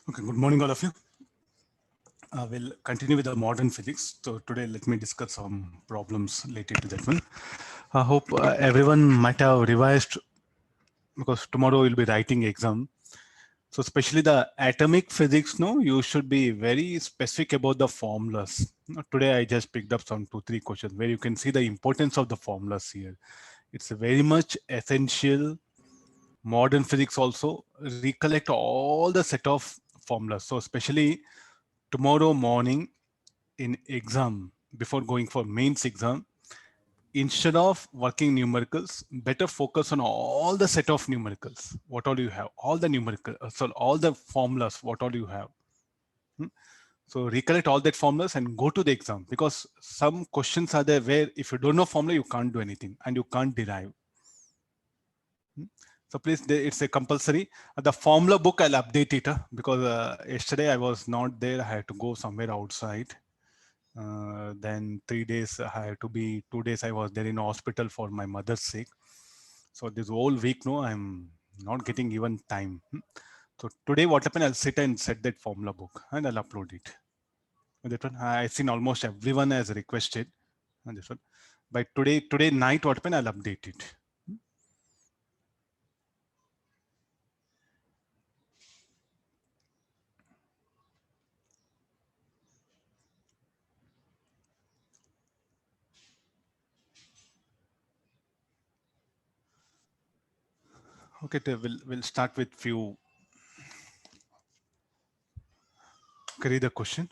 Okay, good morning, all of you. We'll continue with the modern physics. So today, let me discuss some problems related to that one. I hope everyone might have revised because tomorrow we'll be writing exam. So especially the atomic physics, no, you should be very specific about the formulas. Today, I just picked up some 2, 3 questions where you can see the importance of the formulas here. It's very much essential. Modern physics also recollect all the set of formulas. So especially tomorrow morning in exam, before going for mains exam, instead of working numericals, better focus on all the set of numericals. What all you have, all the numerical, so all the formulas, what all you have. Hmm? So recollect all that formulas and go to the exam, because some questions are there where if you don't know formula, you can't do anything and you can't derive. So please, it's a compulsory. The formula book, I'll update it because yesterday I was not there. I had to go somewhere outside. Then 3 days I had to be, 2 days I was there in hospital for my mother's sake. So this whole week, no, I'm not getting even time. So today what happened, I'll sit and set that formula book and I'll upload it. And that one, I've seen almost everyone has requested. And this one, by today night, what happened, I'll update it. Okay, we'll start with few. Read the question.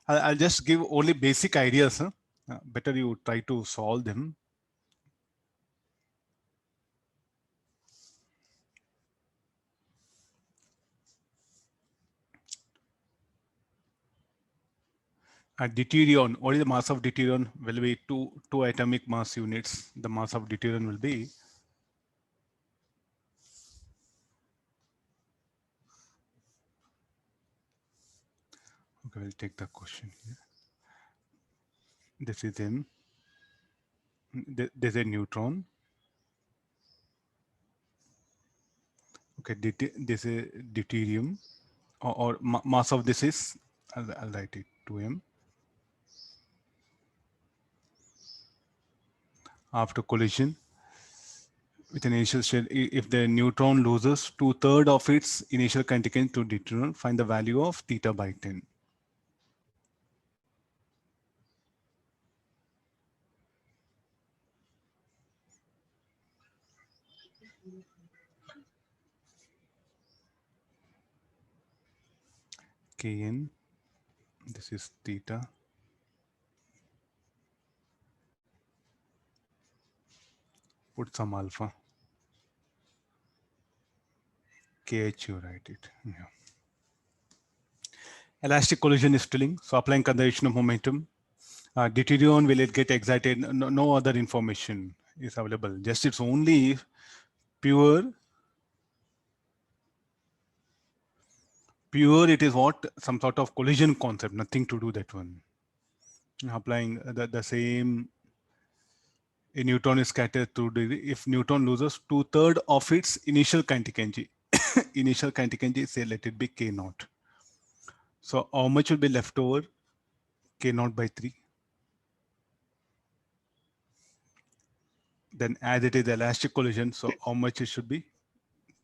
I'll just give only basic ideas. Huh? Better you try to solve them. Deuterium, what is the mass of deuterium? Will be two atomic mass units. The mass of deuterium will be. Okay, we'll take the question here. This is M. There's a neutron. Okay, this is deuterium, or mass of this is, I'll write it 2m. After collision with an initial shell, if the neutron loses 2/3 of its initial contingent to deuterium, find the value of theta by 10. Kn, this is theta. Put some alpha. KH, you write it. Yeah. Elastic collision is stilling. So applying conservation of momentum. Deuterium, will it get excited? No other information is available. Just it's only pure. Pure, it is what? Some sort of collision concept, nothing to do that one. Applying the same, a neutron is scattered through the, if neutron loses 2/3 of its initial kinetic energy, initial kinetic energy, say let it be K naught. So how much will be left over? K naught by 3. Then as it is elastic collision, so how much it should be?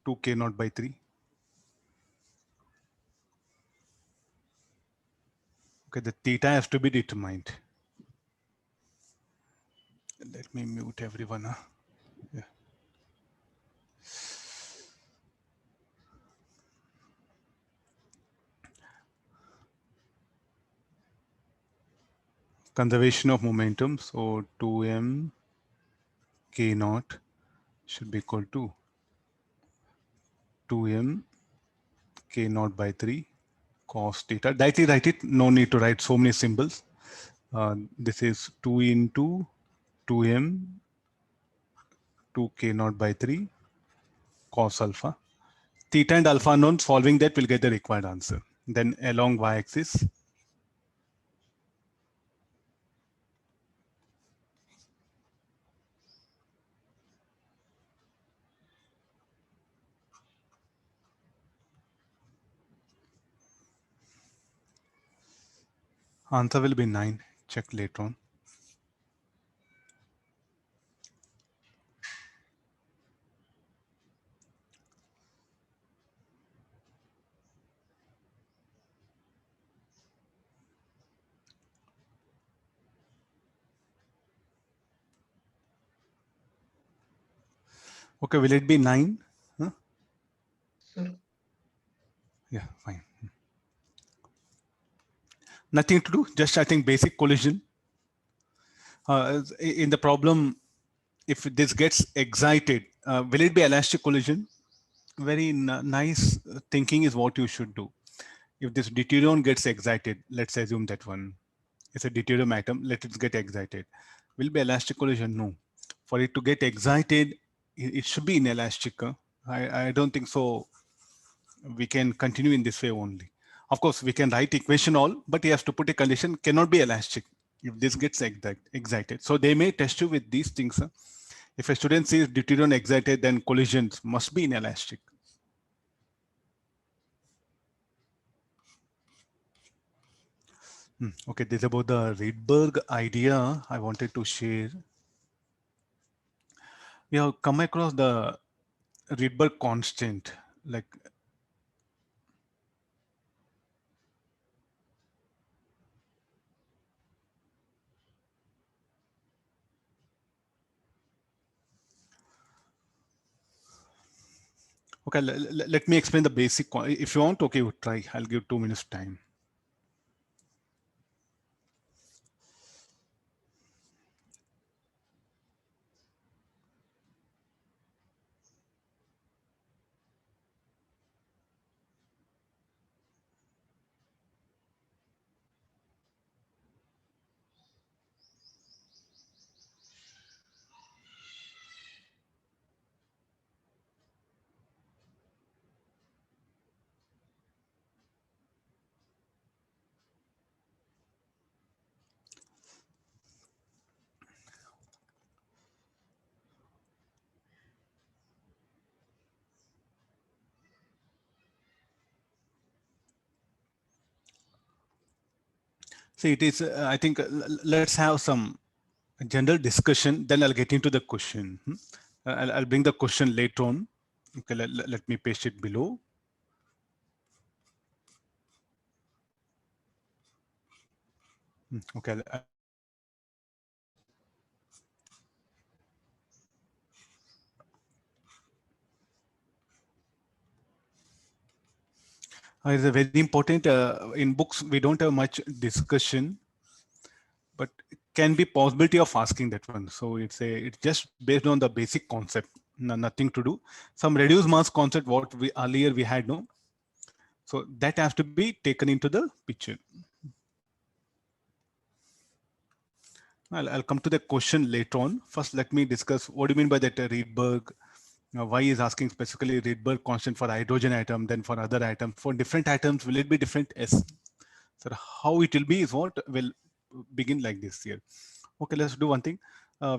2 K naught by 3. Okay, the theta has to be determined. Let me mute everyone. Huh? Yeah. Conservation of momentum. So 2m K naught should be equal to 2m K naught by 3 cos theta. Directly write it. No need to write so many symbols. This is 2 into 2m 2 K naught by 3 cos alpha. Theta and alpha known, solving that will get the required answer. Then along y-axis, Answer will be 9. Check later on. Okay, will it be 9? Huh? Sir, Yeah, fine. Nothing to do, just I think basic collision. In the problem, if this gets excited, will it be elastic collision? Very nice thinking is what you should do. If this deuterium gets excited, let's assume that one. It's a deuterium atom, let it get excited. Will be elastic collision? No. For it to get excited, it should be inelastic. I don't think so. We can continue in this way only. Of course, we can write equation all, but he has to put a condition cannot be elastic if this gets excited. So they may test you with these things. If a student sees deuterium excited, then collisions must be inelastic. Okay, this is about the Rydberg idea I wanted to share. We have come across the Rydberg constant, like okay, let me explain the basic. If you want, okay, try. I'll give 2 minutes time. See, it is. I think let's have some general discussion. Then I'll get into the question. I'll bring the question later on. Okay, let me paste it below. Okay. It's a very important. In books, we don't have much discussion, but can be possibility of asking that one. So it's just based on the basic concept. Nothing to do. Some reduced mass concept what we earlier we had no. So that has to be taken into the picture. I'll come to the question later on. First, let me discuss what do you mean by that Rydberg. Why is asking specifically Rydberg constant for hydrogen atom, then for other atoms? For different atoms, will it be different? Yes. So how it will be is what will begin like this here. Okay, let's do one thing.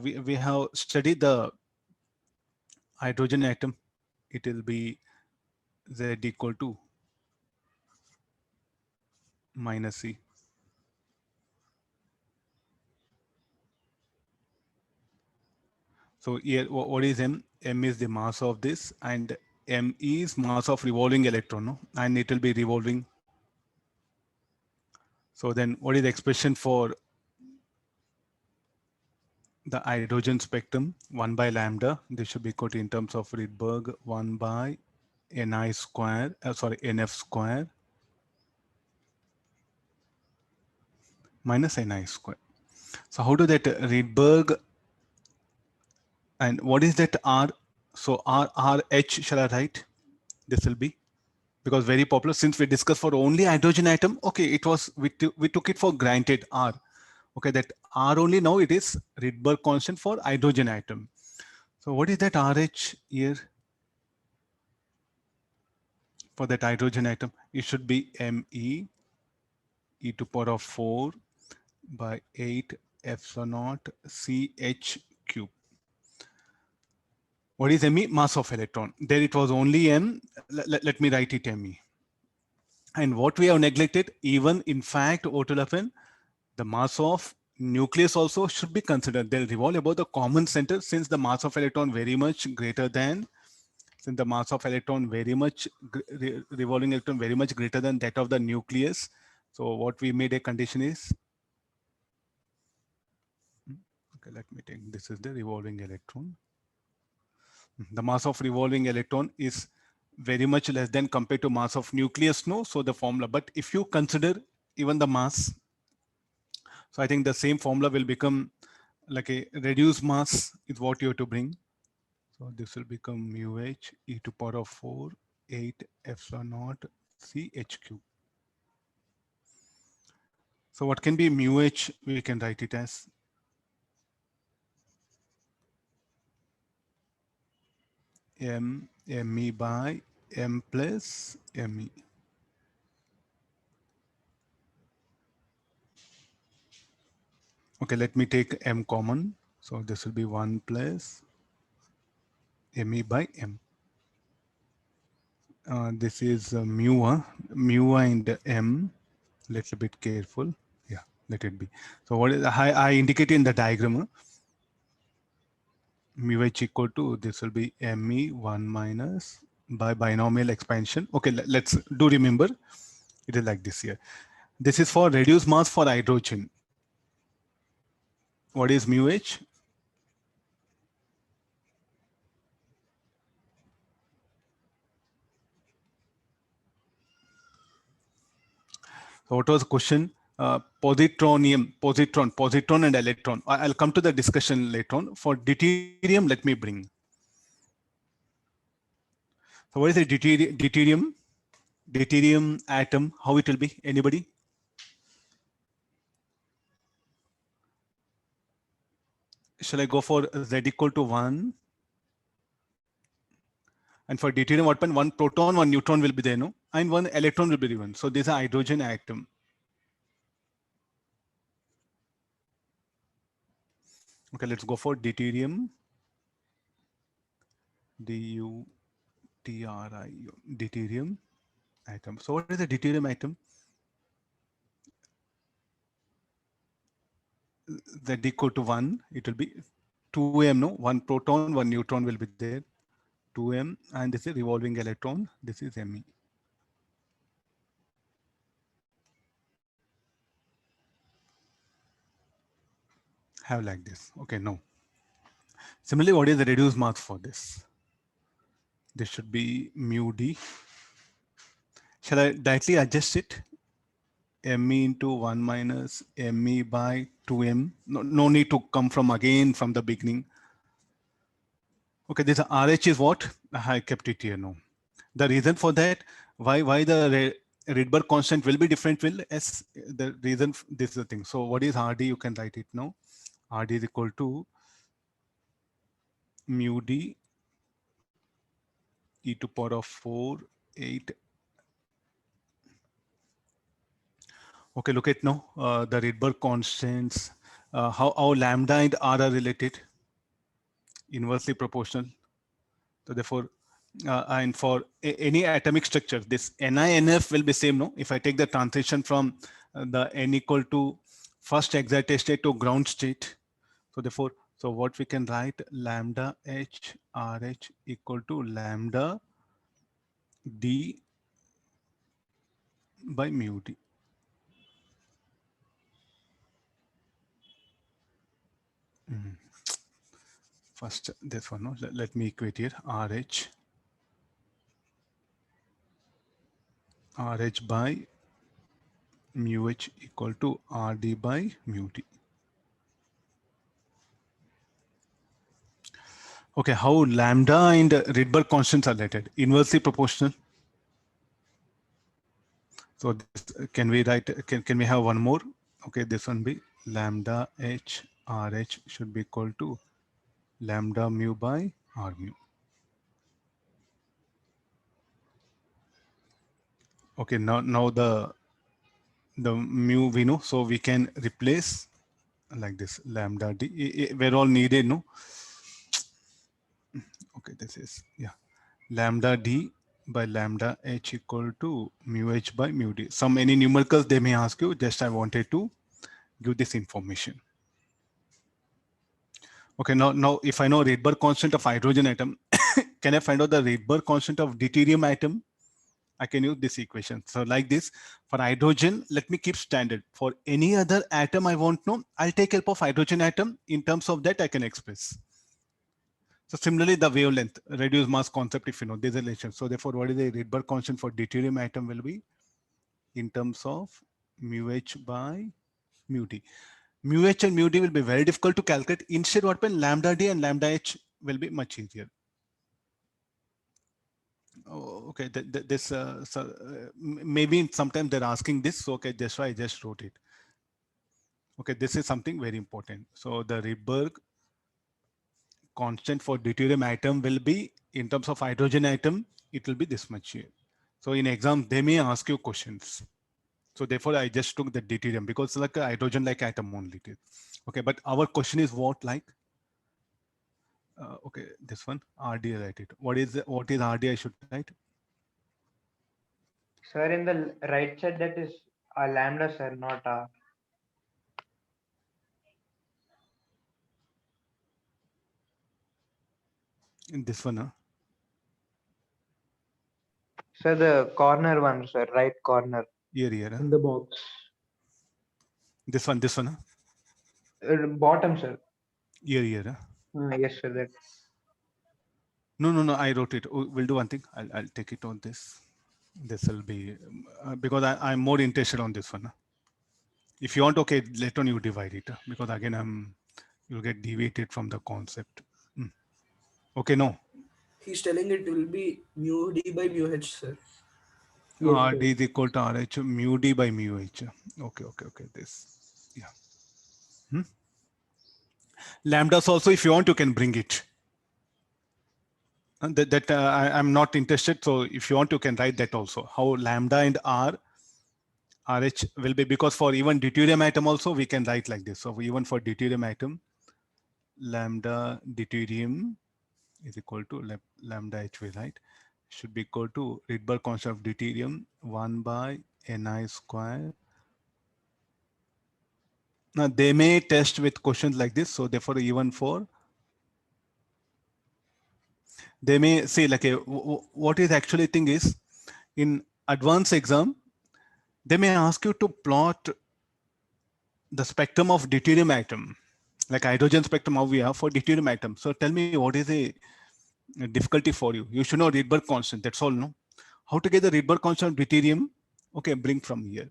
We have studied the hydrogen atom. It will be Z equal to minus C. So here, what is M? M is the mass of this, and M is mass of revolving electron, no? And it will be revolving. So then what is the expression for the hydrogen spectrum? 1 by lambda. This should be equal to in terms of Rydberg 1 by Ni square, Nf square minus Ni square. So how do that Rydberg and what is that R? So RH shall I write? This will be because very popular since we discussed for only hydrogen atom. Okay, it was we took it for granted R. Okay, that R only now it is Rydberg constant for hydrogen atom. So what is that RH here for that hydrogen atom? It should be Me e to power of 4 by 8 epsilon naught CH cube. What is Me? Mass of electron. There it was only M. Let me write it Me. And what we have neglected, even in fact, what will happen? The mass of nucleus also should be considered. They'll revolve about the common center, since the mass of electron very much greater than, since the mass of electron very much, revolving electron very much greater than that of the nucleus. So what we made a condition is, okay, let me take, this is the revolving electron. The mass of revolving electron is very much less than compared to mass of nucleus, no? So the formula, but if you consider even the mass, so I think the same formula will become like a reduced mass is what you have to bring. So this will become mu h e to power of 4 8 epsilon naught c h cube. So what can be mu h? We can write it as m me by m plus me. Okay, let me take m common. So this will be 1 plus me by m. This is mu and m. Let's a bit careful. Yeah, let it be. So what is I indicated in the diagram? Mu h equal to, this will be me 1 minus by binomial expansion. Okay, let's do remember. It is like this here. This is for reduced mass for hydrogen. What is mu h? So what was the question? Positron and electron. I'll come to the discussion later on. For deuterium, let me bring. So what is the deuterium? Deuterium atom, how it will be? Anybody? Shall I go for Z equal to 1? And for deuterium, what happen? One proton, one neutron will be there, no? And one electron will be given. So this is a hydrogen atom. Okay, let's go for deuterium. D-U-T-R-I-U. Deuterium atom. So what is the deuterium atom? Z equal to 1. It will be 2m, no? One proton, one neutron will be there. 2m, and this is revolving electron. This is me. Have like this. Okay, no. Similarly, what is the reduced mass for this? This should be mu d. Shall I directly adjust it? me into 1 minus me by 2m. No need to come from again from the beginning. Okay, this RH is what? I kept it here, no. The reason for that, why the Rydberg constant will be different, will S, the reason, this is the thing. So what is RD? You can write it now. RD is equal to mu d e to power of 4, 8. Okay, look at now, the Rydberg constants, how lambda and R are related, inversely proportional. So therefore, and for any atomic structure, this NINF will be same, no? If I take the transition from the N equal to first excited state to ground state. So therefore, so what we can write, lambda H RH equal to lambda D by mu D. First, this one, no? Let me equate here, RH by mu H equal to RD by mu D. Okay, how lambda and Rydberg constants are related? Inversely proportional. So this, can we write, can we have one more? Okay, this one be lambda H RH should be equal to lambda mu by R mu. Okay, now the mu we know, so we can replace like this lambda D. We're all needed, no? Okay, this is, yeah, lambda D by lambda H equal to mu H by mu D. Some any numericals they may ask you, just I wanted to give this information. Okay, now if I know Rydberg constant of hydrogen atom, can I find out the Rydberg constant of deuterium atom? I can use this equation. So like this, for hydrogen, let me keep standard. For any other atom I want to know, I'll take help of hydrogen atom. In terms of that, I can express. So similarly, the wavelength, reduced mass concept, if you know, there's a relation. So therefore, what is the Rydberg constant for deuterium atom will be in terms of mu h by mu d. Mu h and mu d will be very difficult to calculate. Instead, what happens, lambda d and lambda h will be much easier. Oh, okay, this maybe sometimes they're asking this. So okay, that's why I just wrote it. Okay, this is something very important. So the Rydberg constant for deuterium atom will be in terms of hydrogen atom, it will be this much here. So in exam, they may ask you questions. So therefore, I just took the deuterium because it's like a hydrogen like atom only. Okay, but our question is what like? Okay, this one RD write it. What is RD I should write? Sir, in the right side, that is lambda, sir, not R. In this one, huh? Sir, the corner one, sir, right corner. Here, huh? In the box. This one, huh? Bottom, sir. Here, huh? Yes, sir, that. No, I wrote it. We'll do one thing. I'll take it on this. This will be, because I'm more interested on this one. Huh? If you want, okay, later on you divide it, because again, you'll get deviated from the concept. Okay, no. He's telling it will be mu d by mu h, sir. Yes, D is equal to RH mu D by mu H. Okay, this. Yeah. Lambdas also, if you want, you can bring it. And I'm not interested. So if you want, you can write that also. How lambda and RH will be, because for even deuterium atom also, we can write like this. So even for deuterium atom, lambda deuterium is equal to lambda H, right? Should be equal to Rydberg constant of deuterium 1 by Ni square. Now they may test with questions like this. So therefore, even for, they may say like what is actually thing is in advanced exam, they may ask you to plot the spectrum of deuterium atom, like hydrogen spectrum how we have for deuterium atom. So tell me what is the difficulty for you? You should know Rydberg constant. That's all, no? How to get the Rydberg constant of deuterium? Okay, bring from here.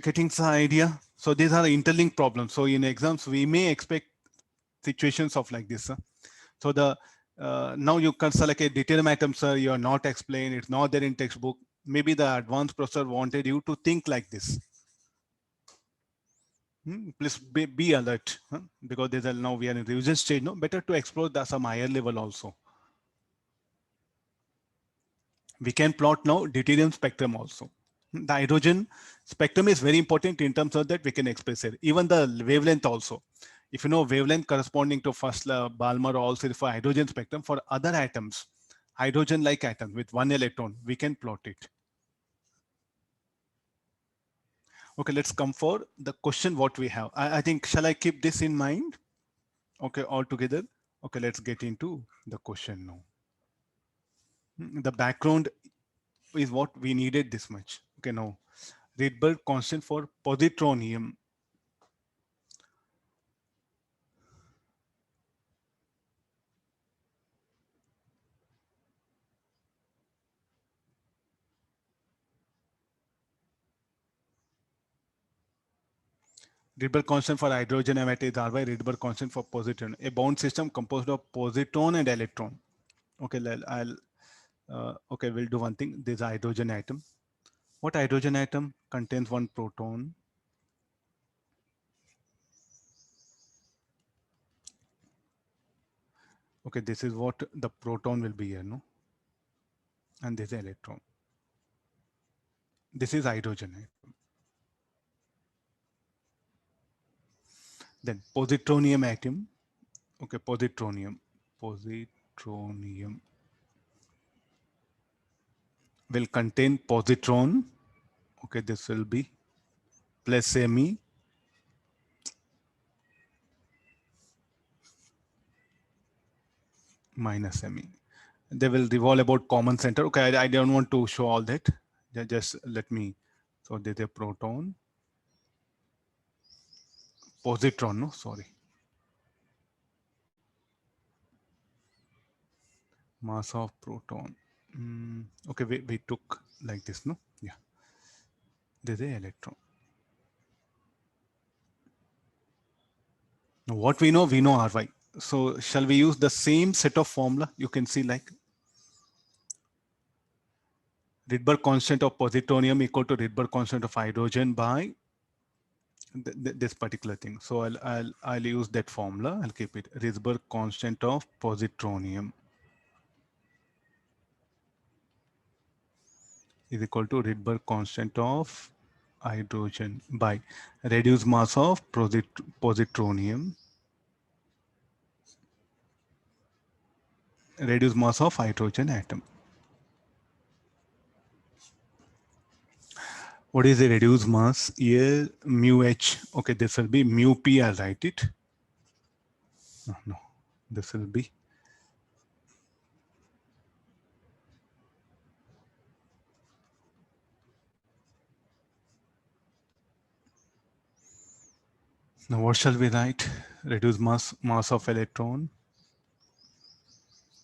Getting some idea. So these are the interlinked problems. So in exams, we may expect situations of like this. So the now you can select a deuterium atom, sir. You are not explained. It's not there in textbook. Maybe the advanced professor wanted you to think like this. Please be alert, because there's now we are in revision stage. No, better to explore some higher level also. We can plot now deuterium spectrum also. The hydrogen spectrum is very important in terms of that we can express it. Even the wavelength also. If you know wavelength corresponding to first Balmer also for hydrogen spectrum, for other atoms, hydrogen-like atom with 1 electron, we can plot it. Okay, let's come for the question what we have. I think, shall I keep this in mind? Okay, all together. Okay, let's get into the question now. The background is what we needed this much. Okay, now Rydberg constant for positronium. Rydberg constant for hydrogen atom is R by Rydberg constant for positron. A bound system composed of positron and electron. Okay, okay, we'll do one thing. This is a hydrogen atom. What hydrogen atom contains one proton? Okay, this is what the proton will be here, no? And this is electron. This is hydrogen atom. Then positronium atom. Okay, positronium will contain positron. Okay, this will be plus Me minus Me. They will revolve about common center. Okay, I don't want to show all that. Just let me. So there's a proton, positron, no, sorry. Mass of proton. Okay, we took like this, no? Yeah. There's a electron. Now what we know Ry. So shall we use the same set of formula? You can see like Rydberg constant of positronium equal to Rydberg constant of hydrogen by this particular thing. So I'll use that formula. I'll keep it. Rydberg constant of positronium is equal to Rydberg constant of hydrogen by reduced mass of positronium, reduced mass of hydrogen atom. What is the reduced mass? Here, mu h. Okay, this will be mu p. I'll write it. No, this will be now. What shall we write? Reduced mass of electron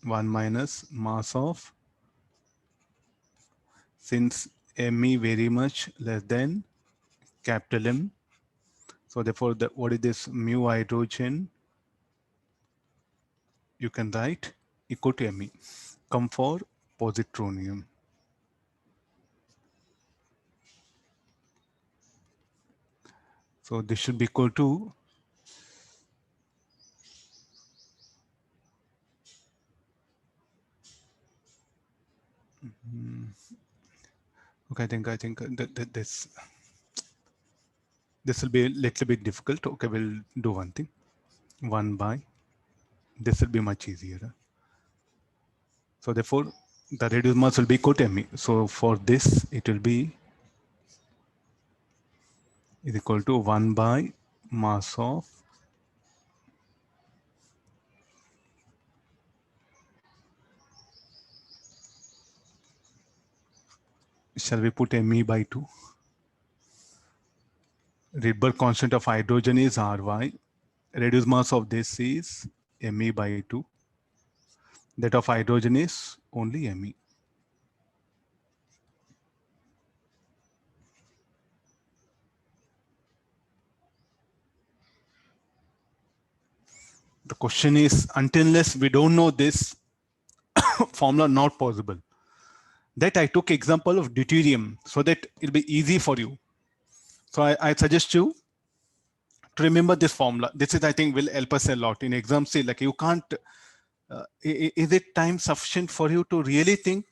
1 minus mass of, since Me very much less than capital M. So therefore, what is this mu hydrogen? You can write equal to Me. Come for positronium. So this should be equal to okay. I think that this will be a little bit difficult. Okay, we'll do one thing. 1 by this will be much easier. So therefore, the reduced mass will be equal to Me. So for this, it will be is equal to 1 by mass of shall we put Me by 2? Rydberg constant of hydrogen is Ry. Reduced mass of this is Me by 2. That of hydrogen is only Me. The question is, until unless we don't know this formula, not possible. That I took example of deuterium so that it'll be easy for you. So I suggest you to remember this formula. This is, I think, will help us a lot in exam. See, like you can't, is it time sufficient for you to really think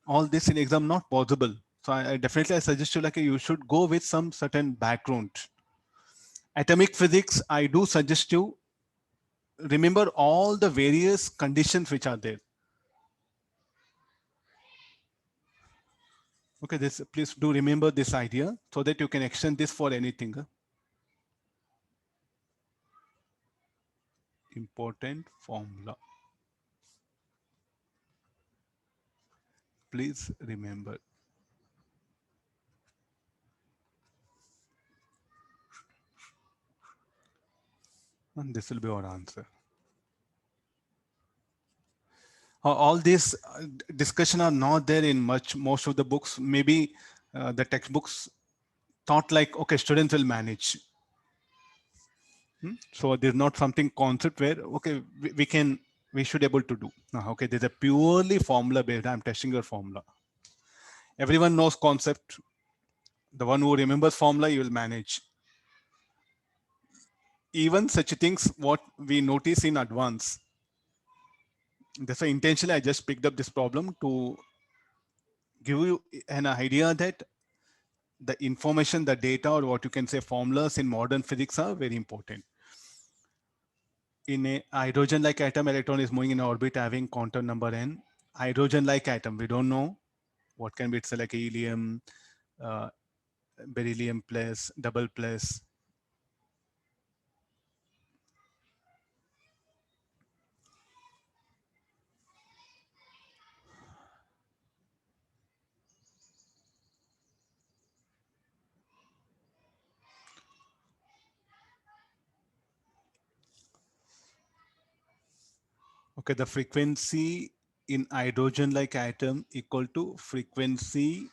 all this in exam? Not possible. So I definitely suggest you like you should go with some certain background. Atomic physics, I do suggest you remember all the various conditions which are there. Okay, please do remember this idea so that you can extend this for anything. Important formula. Please remember. And this will be our answer. All these discussion are not there in most of the books. Maybe the textbooks thought like, okay, students will manage. So there's not something concept where, okay, we should able to do. Okay, there's a purely formula based. I'm testing your formula. Everyone knows concept. The one who remembers formula, you will manage. Even such things, what we notice in advance. That's why intentionally I just picked up this problem to give you an idea that the information, the data, or what you can say formulas in modern physics are very important. In a hydrogen-like atom, electron is moving in orbit having quantum number n. Hydrogen-like atom, we don't know What can be it's like helium, beryllium plus, double plus. Okay, the frequency in hydrogen-like atom equal to frequency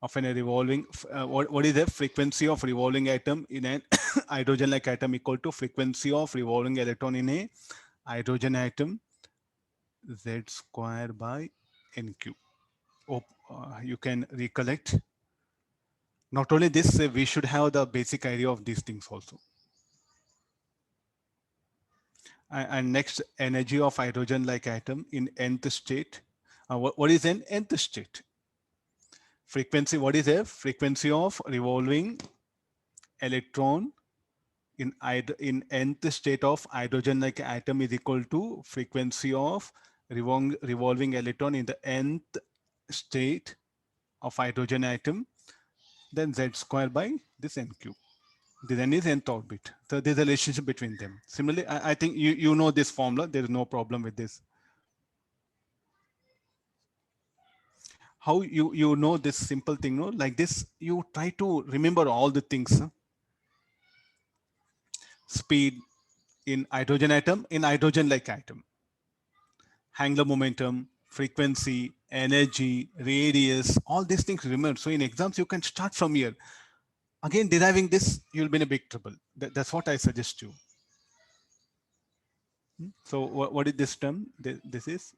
of a revolving, what is the frequency of revolving atom in an hydrogen-like atom equal to frequency of revolving electron in a hydrogen atom, Z square by NQ. Oh, you can recollect. Not only this, we should have the basic idea of these things also. And next, energy of hydrogen-like atom in nth state. What is an nth state? Frequency, what is a frequency of revolving electron in nth state of hydrogen-like atom is equal to frequency of revolving electron in the nth state of hydrogen atom, then Z square by this NQ. This N is nth orbit. So there's a relationship between them. Similarly, I think you know this formula. There is no problem with this. How you know this simple thing, no? Like this, you try to remember all the things. Huh? Speed in hydrogen atom, in hydrogen-like atom. Angular momentum, frequency, energy, radius, all these things remember. So in exams, you can start from here. Again, deriving this, you'll be in a big trouble. That's what I suggest you. So what is this term? This is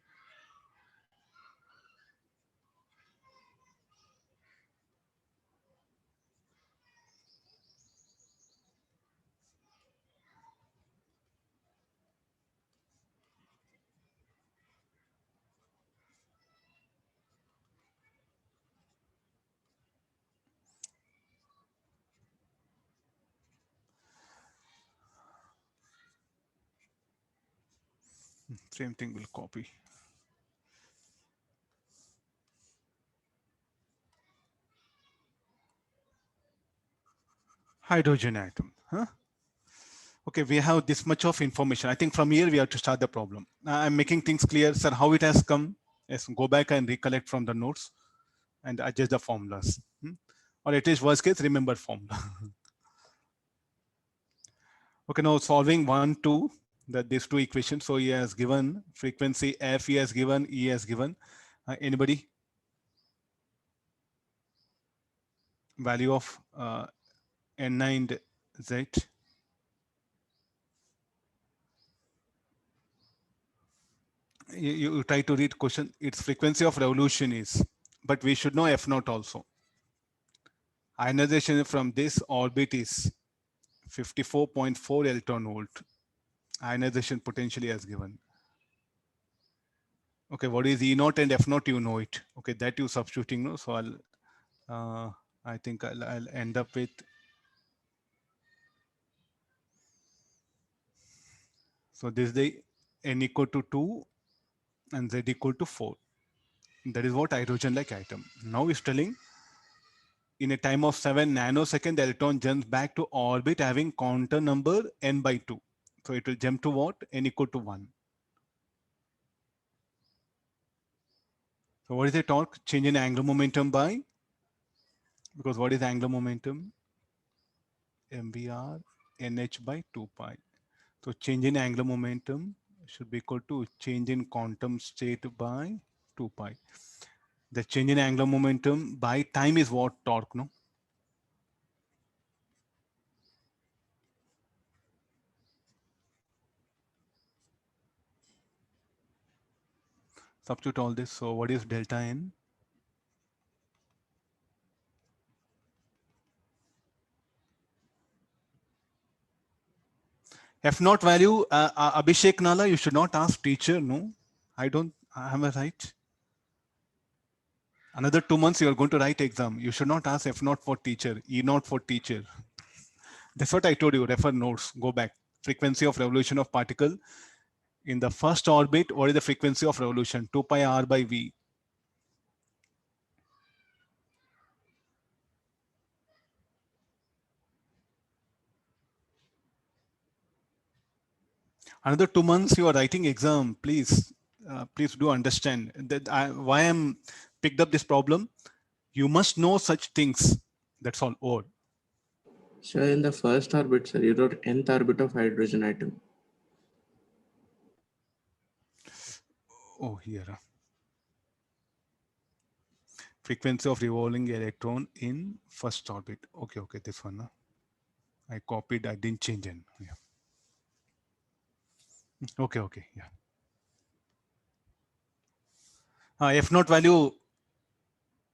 same thing. We'll copy. Hydrogen atom. Huh? Okay, we have this much of information. I think from here we have to start the problem. I'm making things clear, sir, how it has come. Yes, go back and recollect from the notes and adjust the formulas. Or at least worst case, remember formula. Okay, now solving 1, 2, these two equations. So he has given frequency F, he has given, E has given. Anybody? Value of N9 and Z. You try to read question, its frequency of revolution is, but we should know F naught also. Ionization from this orbit is 54.4 electron volt. Ionization potentially as given. Okay, what is E naught and F naught? You know it. Okay, that you substituting. No, so I think I'll end up with. So this is the N equal to 2 and Z equal to 4. That is what hydrogen-like atom. Now it's telling in a time of 7 nanosecond, the electron jumps back to orbit having quantum number n by 2. So it will jump to what? N equal to 1. So what is the torque? Change in angular momentum by, because what is angular momentum? MVR NH by 2 pi. So change in angular momentum should be equal to change in quantum state by 2 pi. The change in angular momentum by time is what? Torque, no? Substitute all this. So what is delta N? F naught value, Abhishek Nala, you should not ask teacher, no? Am I right? Another 2 months you are going to write exam. You should not ask F naught for teacher, E naught for teacher. That's what I told you, refer notes, go back. Frequency of revolution of particle In the first orbit, what is the frequency of revolution? 2 pi r by v. Another 2 months you are writing exam. Please, please do understand that why I'm picked up this problem. You must know such things. That's all. Or So in the first orbit, sir, you wrote nth orbit of hydrogen atom. oh here. Frequency of revolving electron in first orbit. Okay, okay, this one. I copied. I didn't change it. Yeah. Okay, okay, yeah. F naught value,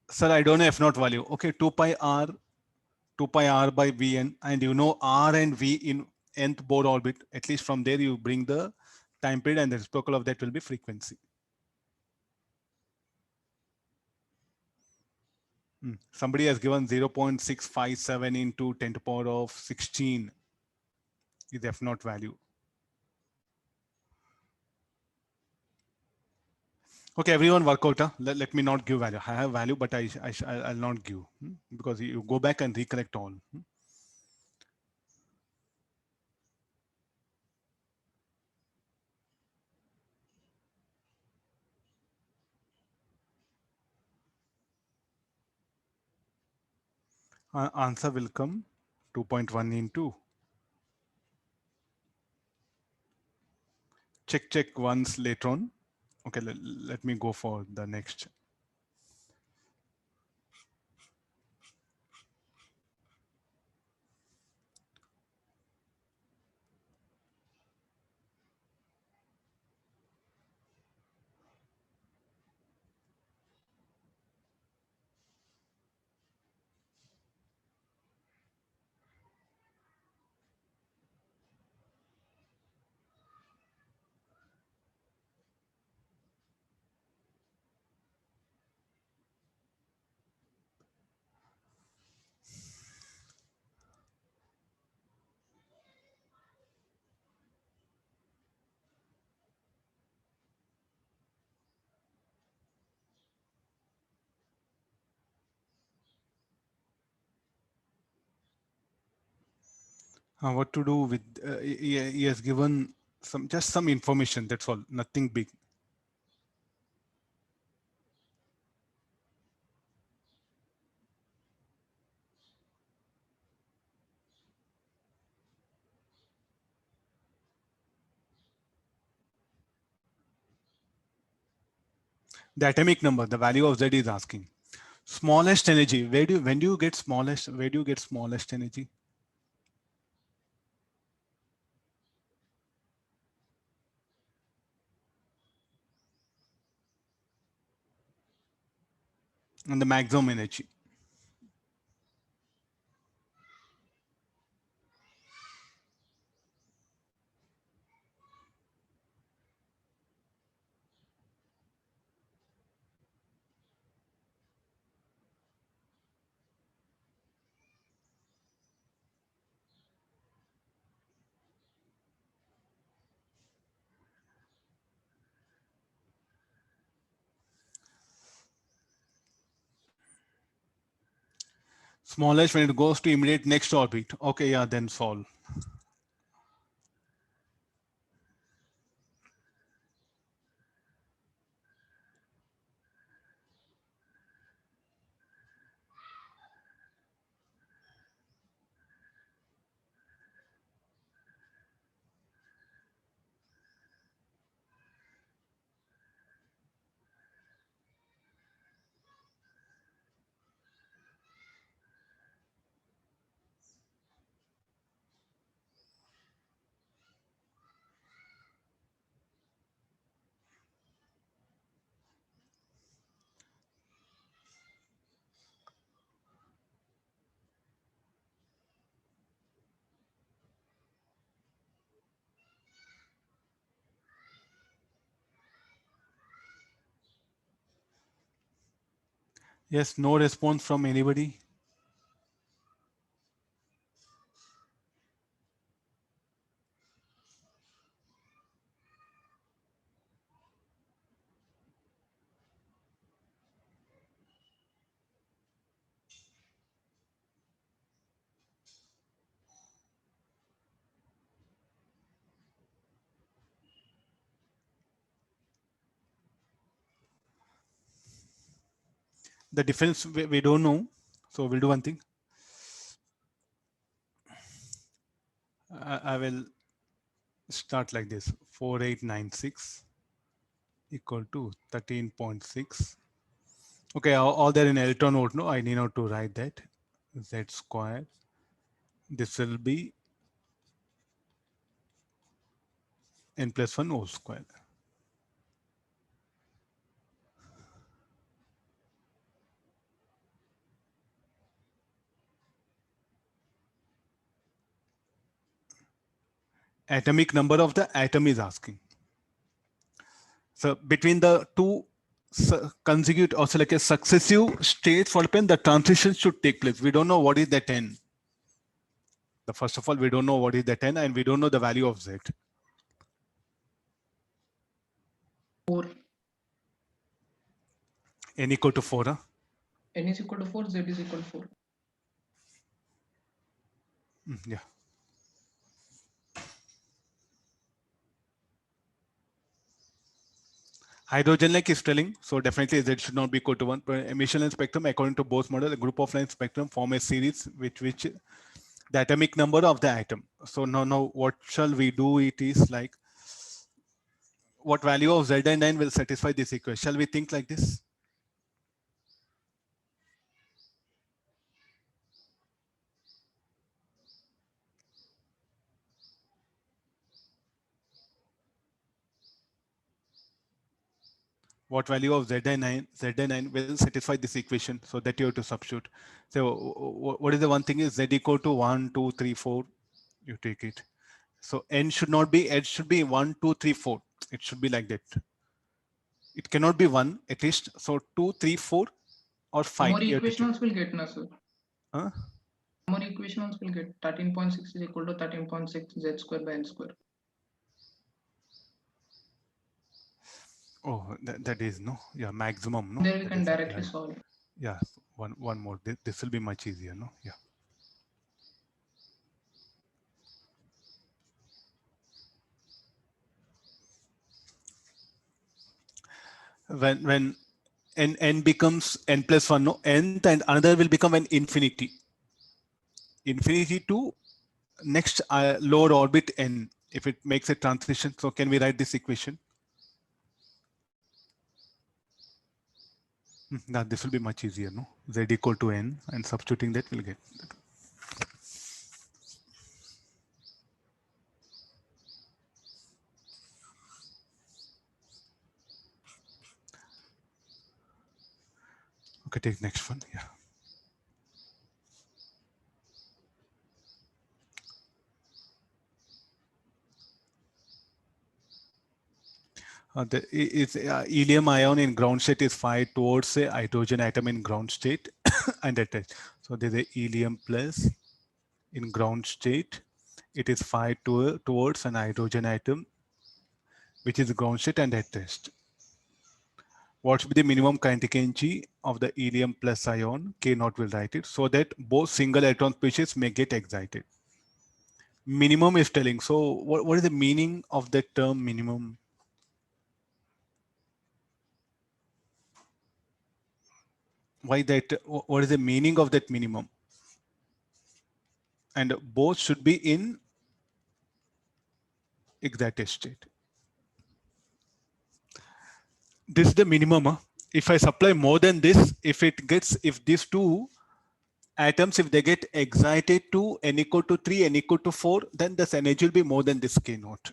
sir, I don't know F naught value. Okay, 2 pi r by Vn, and you know R and V in nth Bohr orbit. At least from there you bring the time period, and the reciprocal of that will be frequency. Somebody has given 0.657 into 10 to the power of 16 is F naught value. Okay, everyone work out. Let me not give value. I have value, but I'll not give because you go back and recollect all. Answer will come 2.1 into. Check once later on. Okay, let me go for the next. What to do with? He has given just some information. That's all. Nothing big. The atomic number, the value of Z is asking. Smallest energy. When do you get smallest? Where do you get smallest energy? And the maximum energy. Smallest when it goes to immediate next orbit. Okay, yeah, then solve. Yes, no response from anybody. The difference we don't know. So we'll do one thing. I will start like this. 4896 equal to 13.6. Okay, all there in electron volt. No, I need not to write that. Z square. This will be n plus 1 whole square. Atomic number of the atom is asking. So between the two consecutive, also like a successive states for pen, the transition should take place. We don't know what is that n. The first of all, we don't know what is that n, and we don't know the value of z. 4. N equal to 4. Huh? N is equal to 4, Z is equal to 4. Yeah. Hydrogen like is telling, so definitely Z should not be equal to 1. Emission line spectrum, according to Bose model, a group of line spectrum form a series which the atomic number of the atom. So now what shall we do? It is like, what value of Zn will satisfy this equation? Shall we think like this? What value of Zn will satisfy this equation, so that you have to substitute. So what is the one thing is Z equal to 1, 2, 3, 4, you take it. So n should not be, it should be 1, 2, 3, 4. It should be like that. It cannot be 1 at least. So 2, 3, 4 or 5. More equations will get, na sir. Huh? More equations will get 13.6 is equal to 13.6 Z square by N square. Oh, that is no, yeah, maximum, no. There we That can is, directly yeah, solve. yeah, one more. This will be much easier, no? Yeah. When n becomes n plus 1, no, nth and another will become an infinity. Infinity to next lower orbit n, if it makes a transition. So can we write this equation? Now this will be much easier, no? Z equal to n, and substituting that we'll get. Okay, take next one. Yeah. Helium ion in ground state is fired towards a hydrogen atom in ground state and attached. So there's a helium plus in ground state. It is fired towards an hydrogen atom, which is ground state and attached. What should be the minimum kinetic energy of the helium plus ion? K naught will write it, so that both single electron species may get excited. Minimum is telling. So what is the meaning of the term minimum? Why that? What is the meaning of that minimum? And both should be in excited state. This is the minimum. If I supply more than this, if these two atoms, if they get excited to n equal to 3, n equal to 4, then this energy will be more than this K naught.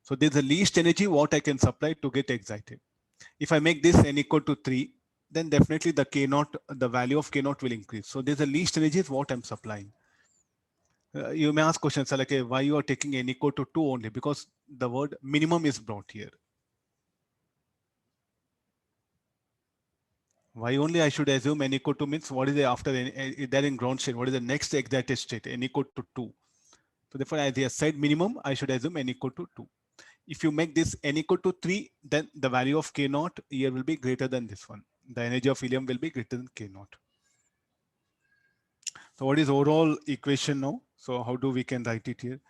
So there's the least energy what I can supply to get excited. If I make this n equal to 3, then definitely the K naught, the value of K naught will increase. So there's the least energy is what I'm supplying. You may ask questions like, why you are taking n equal to 2 only? Because the word minimum is brought here. Why only I should assume n equal to means what is the after that in ground state? What is the next excited state? N equal to 2. So therefore, as I said minimum, I should assume n equal to 2. If you make this n equal to 3, then the value of K naught here will be greater than this one. The energy of helium will be greater than K naught. So what is overall equation now? So how do we can write it here?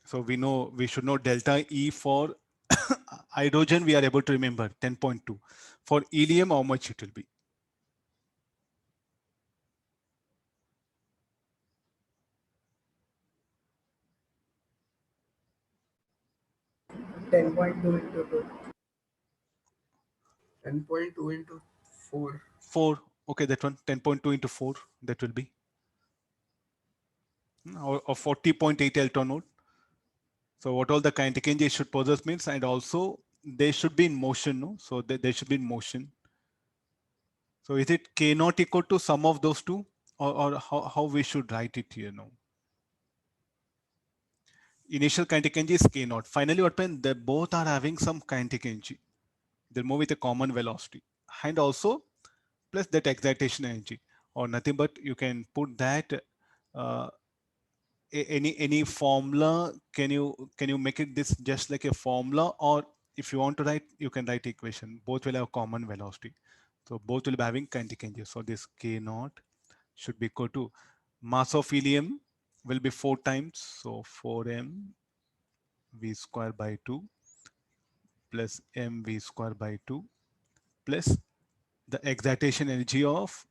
So we know, we should know delta E for hydrogen, we are able to remember 10.2. For helium, how much it will be? Ten point two into two. 10.2 into 4. 4. Okay, that one, 10.2 into 4, that will be or 40.8 electron volt. So what all the kinetic energy should possess means, and also they should be in motion, no? So they should be in motion. So is it K naught equal to sum of those two, or how we should write it here now? Initial kinetic energy is K naught. Finally, what happens? They both are having some kinetic energy. They'll move with a common velocity, and also plus that excitation energy, or nothing but you can put that uh, any formula. Can you make it this just like a formula, or if you want to write, you can write equation. Both will have common velocity, so both will be having kinetic energy. So this K naught should be equal to mass of helium will be 4 times, so 4m v square by 2 plus mv square by 2 plus the excitation energy of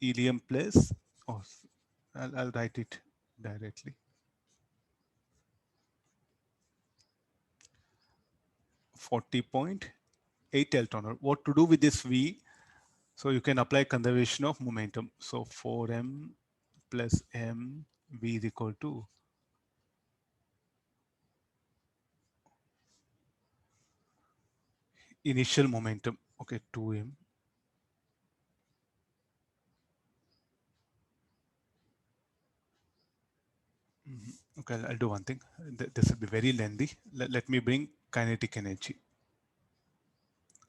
helium plus, oh, I'll write it directly, 40.8 electron. What to do with this V? So you can apply conservation of momentum. So 4m plus m v is equal to initial momentum. Okay, 2m. Okay, I'll do one thing. This will be very lengthy. Let me bring kinetic energy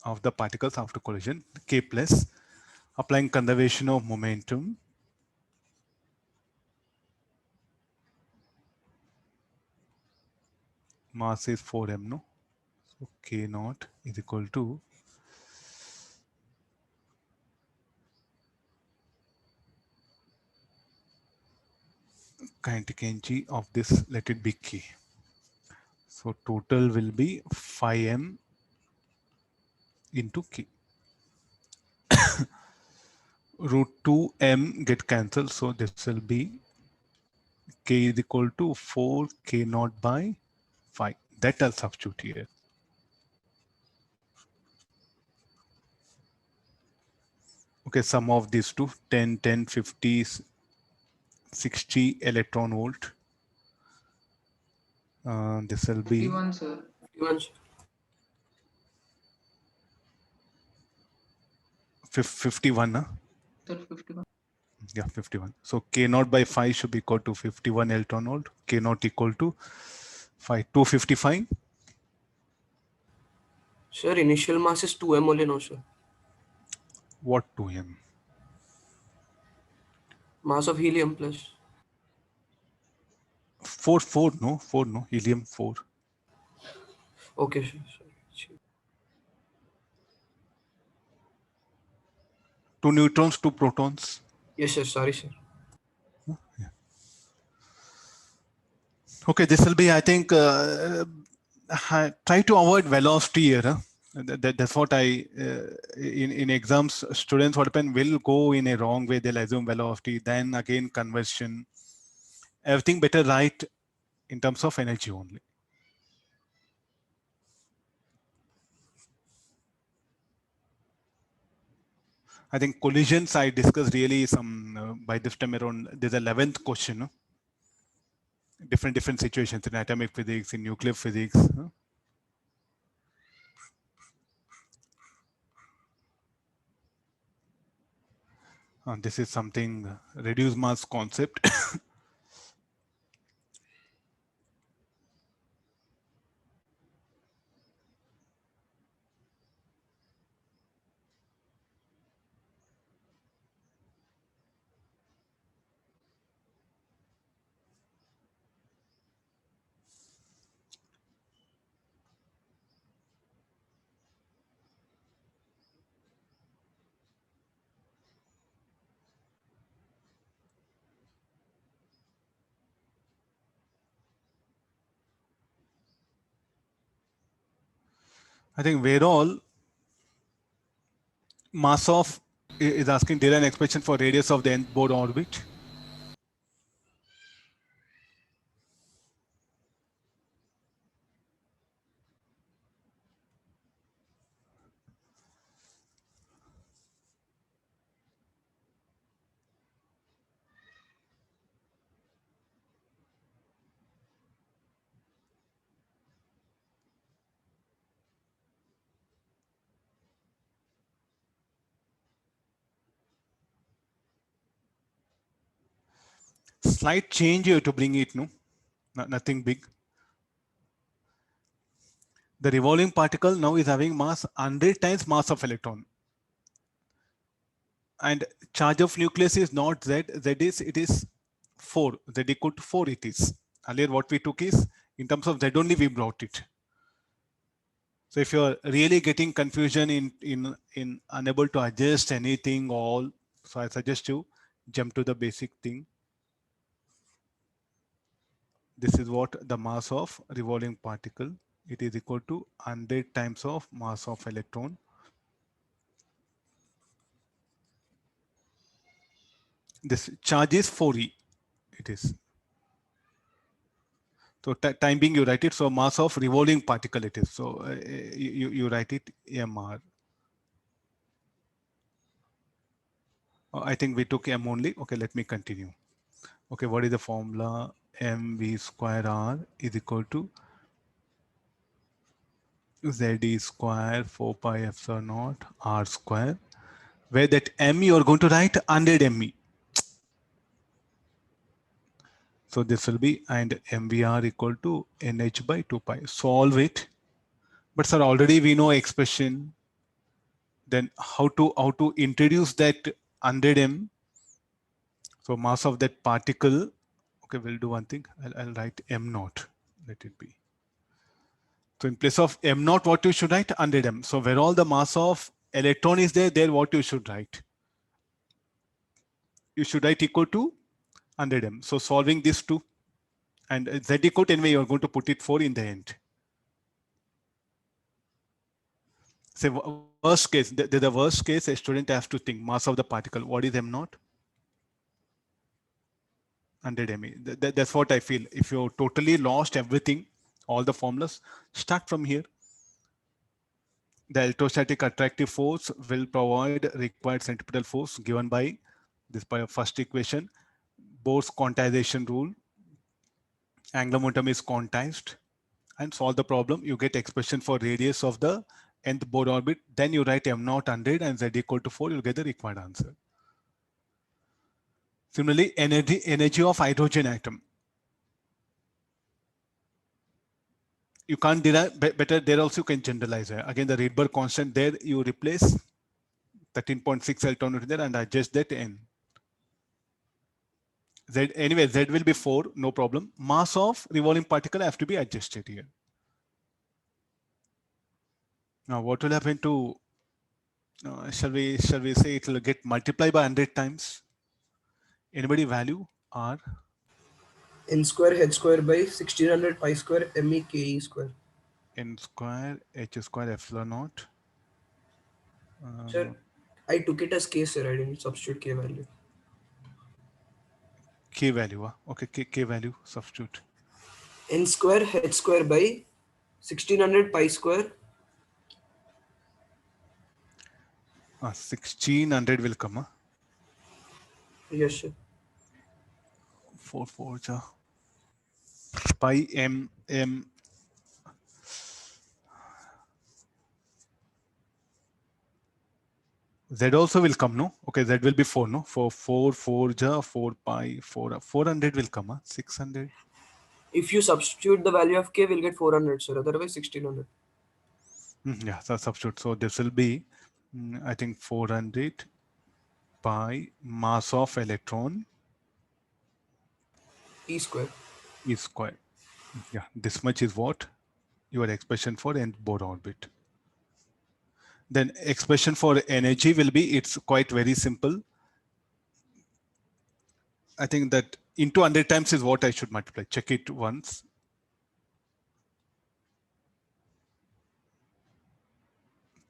of the particles after collision, K plus, applying conservation of momentum. Mass is 4m, no? So K naught is equal to kinetic energy of this, let it be K. So total will be 5m into K. Root 2m get cancelled, so this will be K is equal to 4 K naught by 5. That I'll substitute here. Okay, sum of these two, 10, 10, 50, 60 electron volt. This will be 51, sir. 51. 51. Huh? Sir, 51. Yeah, 51. So K naught by 5 should be equal to 51 electron volt. K naught equal to 5, 255. Sir, initial mass is 2m only, no, sir. What 2m? Mass of helium plus. 4, no? 4, no? Helium 4. Okay, sir. Sorry. 2 neutrons, 2 protons. Yes, sir. Sorry, sir. Okay, this will be, I think, try to avoid velocity here. Huh? That's what in exams, students what happen will go in a wrong way. They'll assume velocity, then again conversion. Everything better write in terms of energy only. I think collisions I discussed really some by this time around. There's 11th question. No? Different situations in atomic physics, in nuclear physics. This is something reduced mass concept. I think where all mass of is asking did an expression for radius of the nth Bohr orbit. Slight change here to bring it, no, nothing big. The revolving particle now is having mass 100 times mass of electron. And charge of nucleus is not Z, it is 4, Z equal to 4 it is. Earlier what we took is, in terms of Z only we brought it. So if you're really getting confusion in unable to adjust anything all, so I suggest you jump to the basic thing. This is what the mass of revolving particle. It is equal to 100 times of mass of electron. This charge is 4e. It is. So time being you write it. So mass of revolving particle it is. So you write it mr. I think we took m only. Okay, let me continue. Okay, what is the formula? mv square r is equal to z square 4 pi epsilon naught r square, where that m you are going to write 100 me. So this will be, and mvr equal to nh by 2 pi. Solve it. But sir, already we know expression. Then how to introduce that 100 m? So mass of that particle. Okay, we'll do one thing. I'll write m naught. Let it be. So in place of m naught, what you should write? 100 m. So where all the mass of electron is there what you should write? You should write equal to 100 m. So solving this two, and z equal to anyway, you're going to put it 4 in the end. Say worst case, the worst case, a student has to think mass of the particle. What is m naught? 100 me. That's what I feel. If you totally lost everything, all the formulas, start from here. The electrostatic attractive force will provide required centripetal force given by this first equation. Bohr's quantization rule. Angular momentum is quantized, and solve the problem. You get expression for radius of the nth Bohr orbit. Then you write m naught 100 and z equal to 4. You'll get the required answer. Similarly, energy of hydrogen atom. You can't derive better. There also you can generalize. Again, the Rydberg constant there you replace 13.6 electron there and adjust that n. Z anyway, Z will be 4, no problem. Mass of revolving particle have to be adjusted here. Now, what will happen to? Shall we say it will get multiplied by 100 times? Anybody value R? N square h square by 1600 pi square me ke square. N square h square epsilon naught. Sir, I took it as k, sir. I didn't substitute k value. K value. Okay, K value substitute. N square h square by 1600 pi square. 1600 will come. Yes, sir. 4 pi m. Z also will come, no? Okay, Z will be 4, no? For 4 pi 400 will come, 600. If you substitute the value of k, we'll get 400, sir. Otherwise, 1600. Yeah, so substitute. So this will be, I think 400 pi mass of electron E square. E square. Yeah, this much is what your expression for nth Bohr orbit. Then expression for energy will be, it's quite very simple. I think that into 100 times is what I should multiply. Check it once.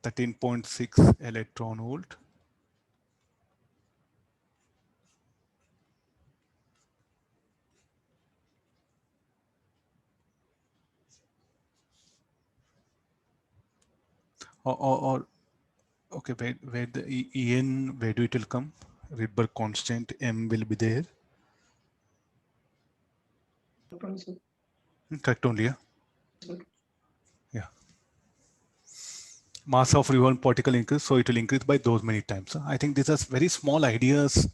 13.6 electron volt. Or okay, where the En, where do it will come? Rydberg constant M will be there. 26. Correct only, yeah? Sir. Yeah. Mass of revolving particle increase, so it will increase by those many times. I think these are very small ideas.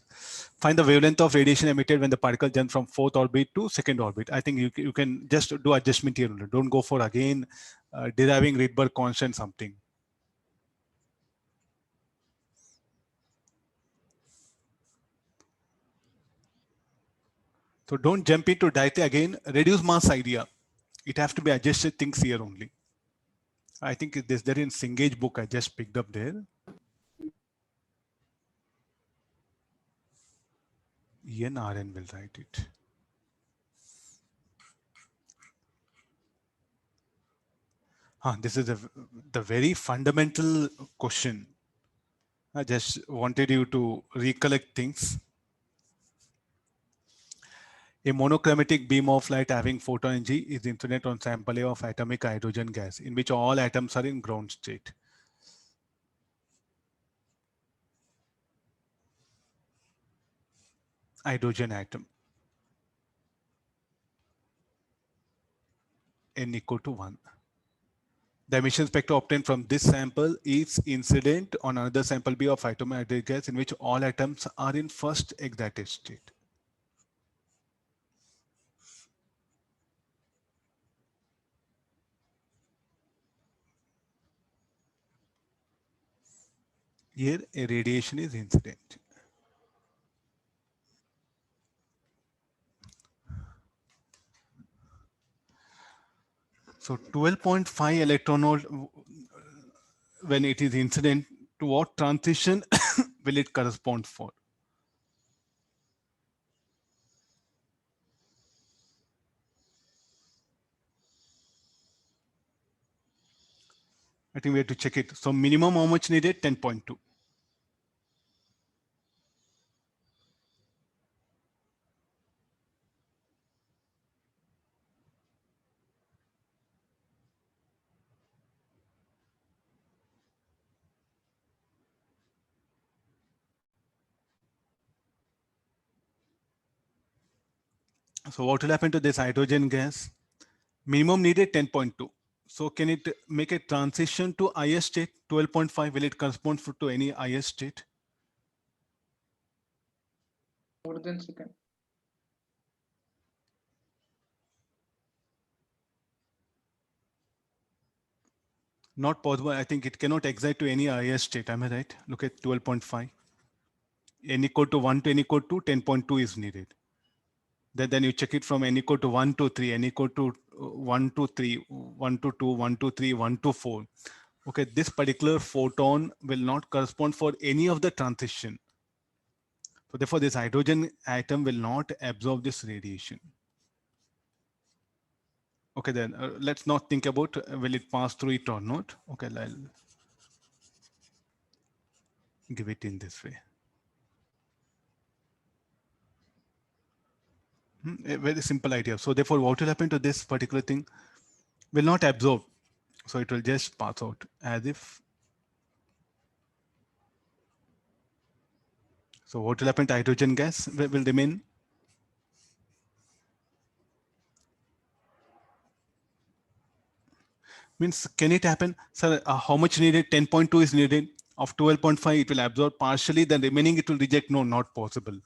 Find the wavelength of radiation emitted when the particle jumps from fourth orbit to second orbit. I think you can just do adjustment here. Don't go for again deriving Rydberg constant something. So don't jump into directly again reduce mass idea. It has to be adjusted things here only. I think this there in Singage book I just picked up there. ENRN will write it. This is the very fundamental question. I just wanted you to recollect things. A monochromatic beam of light having photon energy is incident on sample A of atomic hydrogen gas in which all atoms are in ground state. Hydrogen atom. N equal to 1. The emission spectrum obtained from this sample is incident on another sample B of atomic hydrogen gas in which all atoms are in first excited state. Here a radiation is incident. So 12.5 electron volt when it is incident, to what transition will it correspond for? I think we have to check it. So minimum how much needed? 10.2. So what will happen to this hydrogen gas? Minimum needed 10.2. So can it make a transition to IS state? 12.5, will it correspond to any IS state? More than second. Not possible. I think it cannot excite to any IS state. Am I right? Look at 12.5. N equal to 1 to N equal to 10.2 is needed. Then you check it from N equal to 1 to 3, N equal to 1 to 3, 1 to 2, 1 to 3, 1 to 4. Okay, this particular photon will not correspond for any of the transition. So therefore, this hydrogen atom will not absorb this radiation. Okay, then let's not think about will it pass through it or not. Okay, I'll give it in this way. A very simple idea. So therefore, what will happen to this particular thing? Will not absorb. So it will just pass out as if. So what will happen to hydrogen gas? Will remain. Means can it happen? Sir, how much needed? 10.2 is needed. Of 12.5, it will absorb partially. Then remaining, it will reject. No, not possible.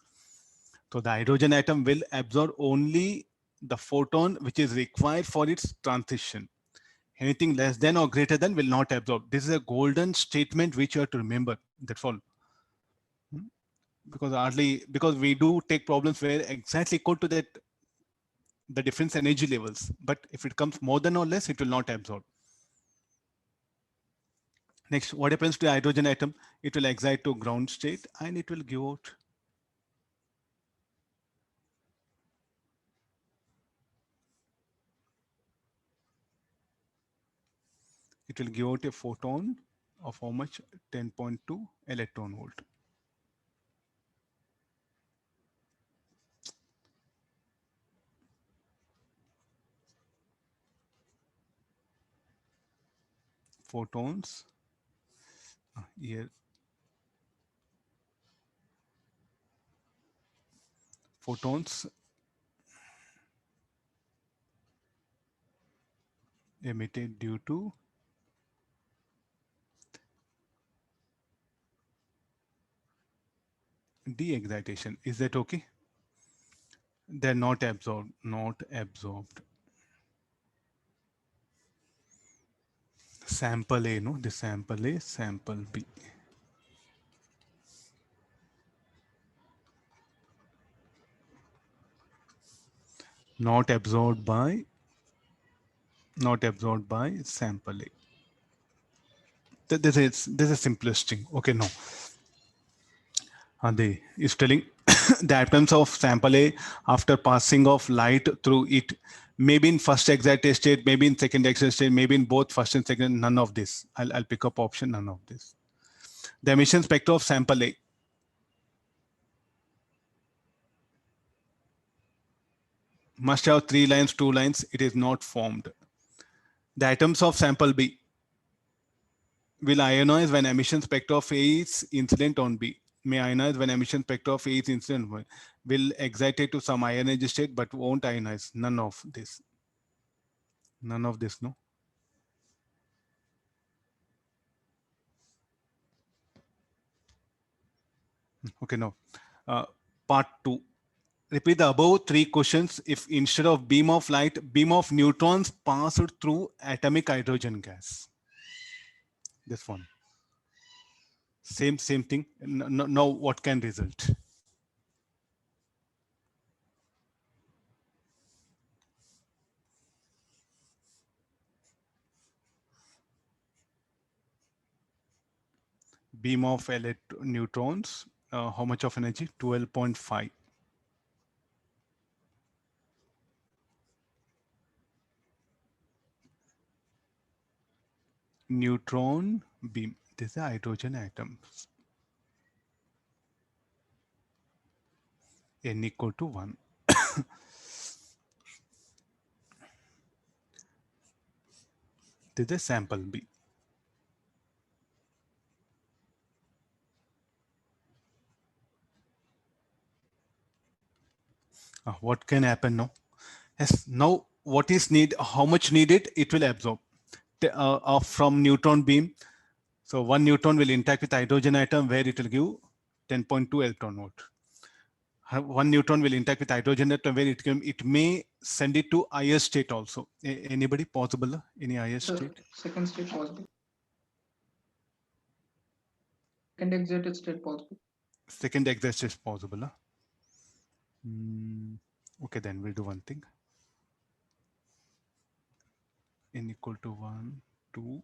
So the hydrogen atom will absorb only the photon which is required for its transition. Anything less than or greater than will not absorb. This is a golden statement which you have to remember. That's all. Because we do take problems where exactly equal to that the difference energy levels. But if it comes more than or less, it will not absorb. Next, what happens to the hydrogen atom? It will excite to ground state and it will give out. It will give out a photon of how much? 10.2 electron volt. Photons here. Photons emitted due to de-excitation. Is that okay? They're not absorbed, not absorbed. Sample A, no, the sample A, sample B. Not absorbed by sample A. This is simplest thing. Okay, no. They is telling the atoms of sample A after passing of light through it, maybe in first excited state, maybe in second excited state, maybe in both first and second, none of this. I'll pick up option, none of this. The emission spectra of sample A. Must have 3 lines, 2 lines, it is not formed. The atoms of sample B will ionize when emission spectra of A is incident on B. May ionize when emission spectra of A is incident on B. Will excited to some ionized state but won't ionize. None of this. None of this, no? Okay, no. Part 2. Repeat the above 3 questions if instead of beam of light, beam of neutrons passed through atomic hydrogen gas. This one. Same thing. Now what can result? Beam of neutrons, how much of energy? 12.5. Neutron beam. This is a hydrogen atoms. N equal to 1. This is sample B. What can happen now? Yes, now what is need? How much needed? It will absorb from neutron beam. So 1 neutron will interact with hydrogen atom where it will give 10.2 electron volt. 1 neutron will interact with hydrogen atom where it may send it to higher state also. Anybody possible? Any higher state? Second state possible. Second excited state possible. Second exit is possible. Huh? Okay, then we'll do one thing. N equal to 1, 2,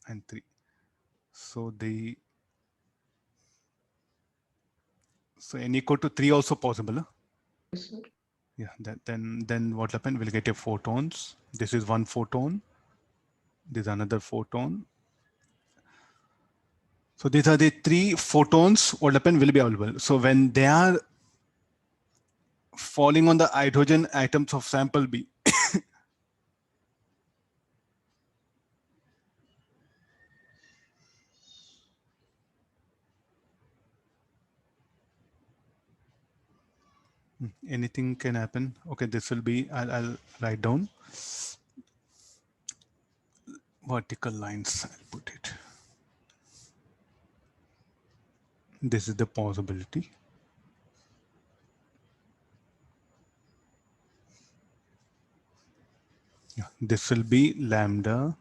and 3. So N equal to 3 also possible. Huh? Yes, sir. Yeah, then what happened? We'll get a photons. This is 1 photon. This is another photon. So these are the 3 photons. What happened will be available. So when they are falling on the hydrogen atoms of sample B, anything can happen. Okay, this will be, I'll write down vertical lines. I'll put it. This is the possibility. Yeah, this will be lambda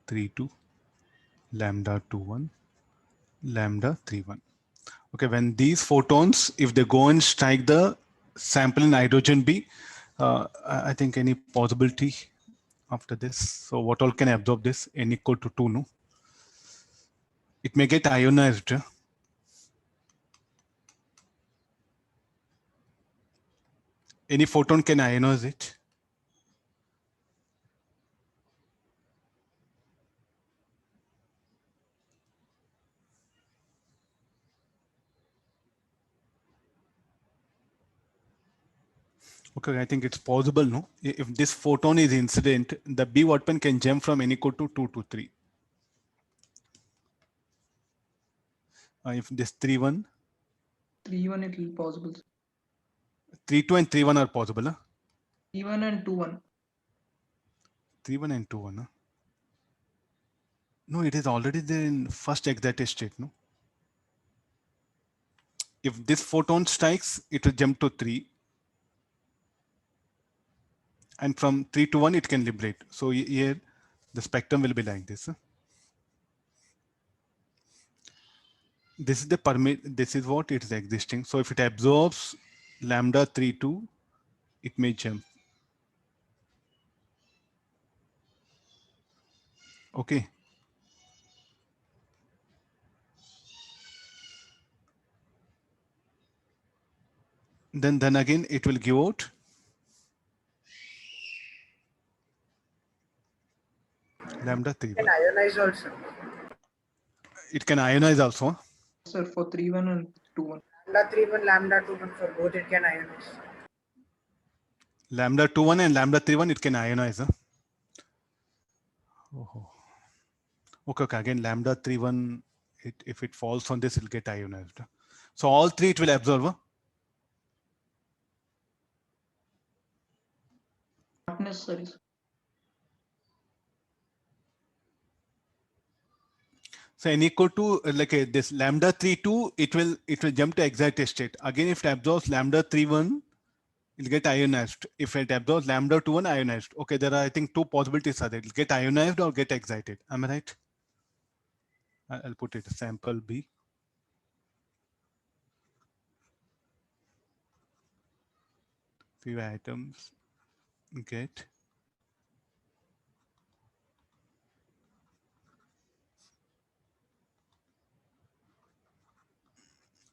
32, lambda 21, lambda 31. Okay, when these photons, if they go and strike the sample in hydrogen B, I think any possibility after this. So what all can absorb this? N equal to 2, no? It may get ionized. Any photon can ionize it. Okay, I think it's possible, no? If this photon is incident, the B Wattman can jump from any code to 2 to 3. If this 3 1, 3-1 it will be possible. 3 2 and 3 1 are possible. Huh? 3-1 and 2-1. 3 1 and 2 1. Huh? No, it is already there in first excited state. No, if this photon strikes, it will jump to 3. And from 3 to 1, it can liberate. So here, the spectrum will be like this. Huh? This is the permit. This is what it is existing. So if it absorbs lambda 3 2, it may jump. Okay. Then again, it will give out lambda 3 Can 1. ionize also. It can ionize also. Huh? Sir, for 3-1 and 2-1. Lambda 3 1, lambda 2 1 for both it can ionize. Lambda 2 1 and lambda 3 1, it can ionize. Huh? Oh. Okay, okay. Again, lambda 3 1, if it falls on this, it'll get ionized. So all three it will absorb. Huh? Not necessary. Sir. So n equal to like this lambda 3 2, it will jump to excited state. Again, if it absorbs lambda 3 1, it'll get ionized. If it absorbs lambda 2 1, ionized. Okay, there are I think two possibilities are there. It'll get ionized or get excited. Am I right? I'll put it sample B. Few items get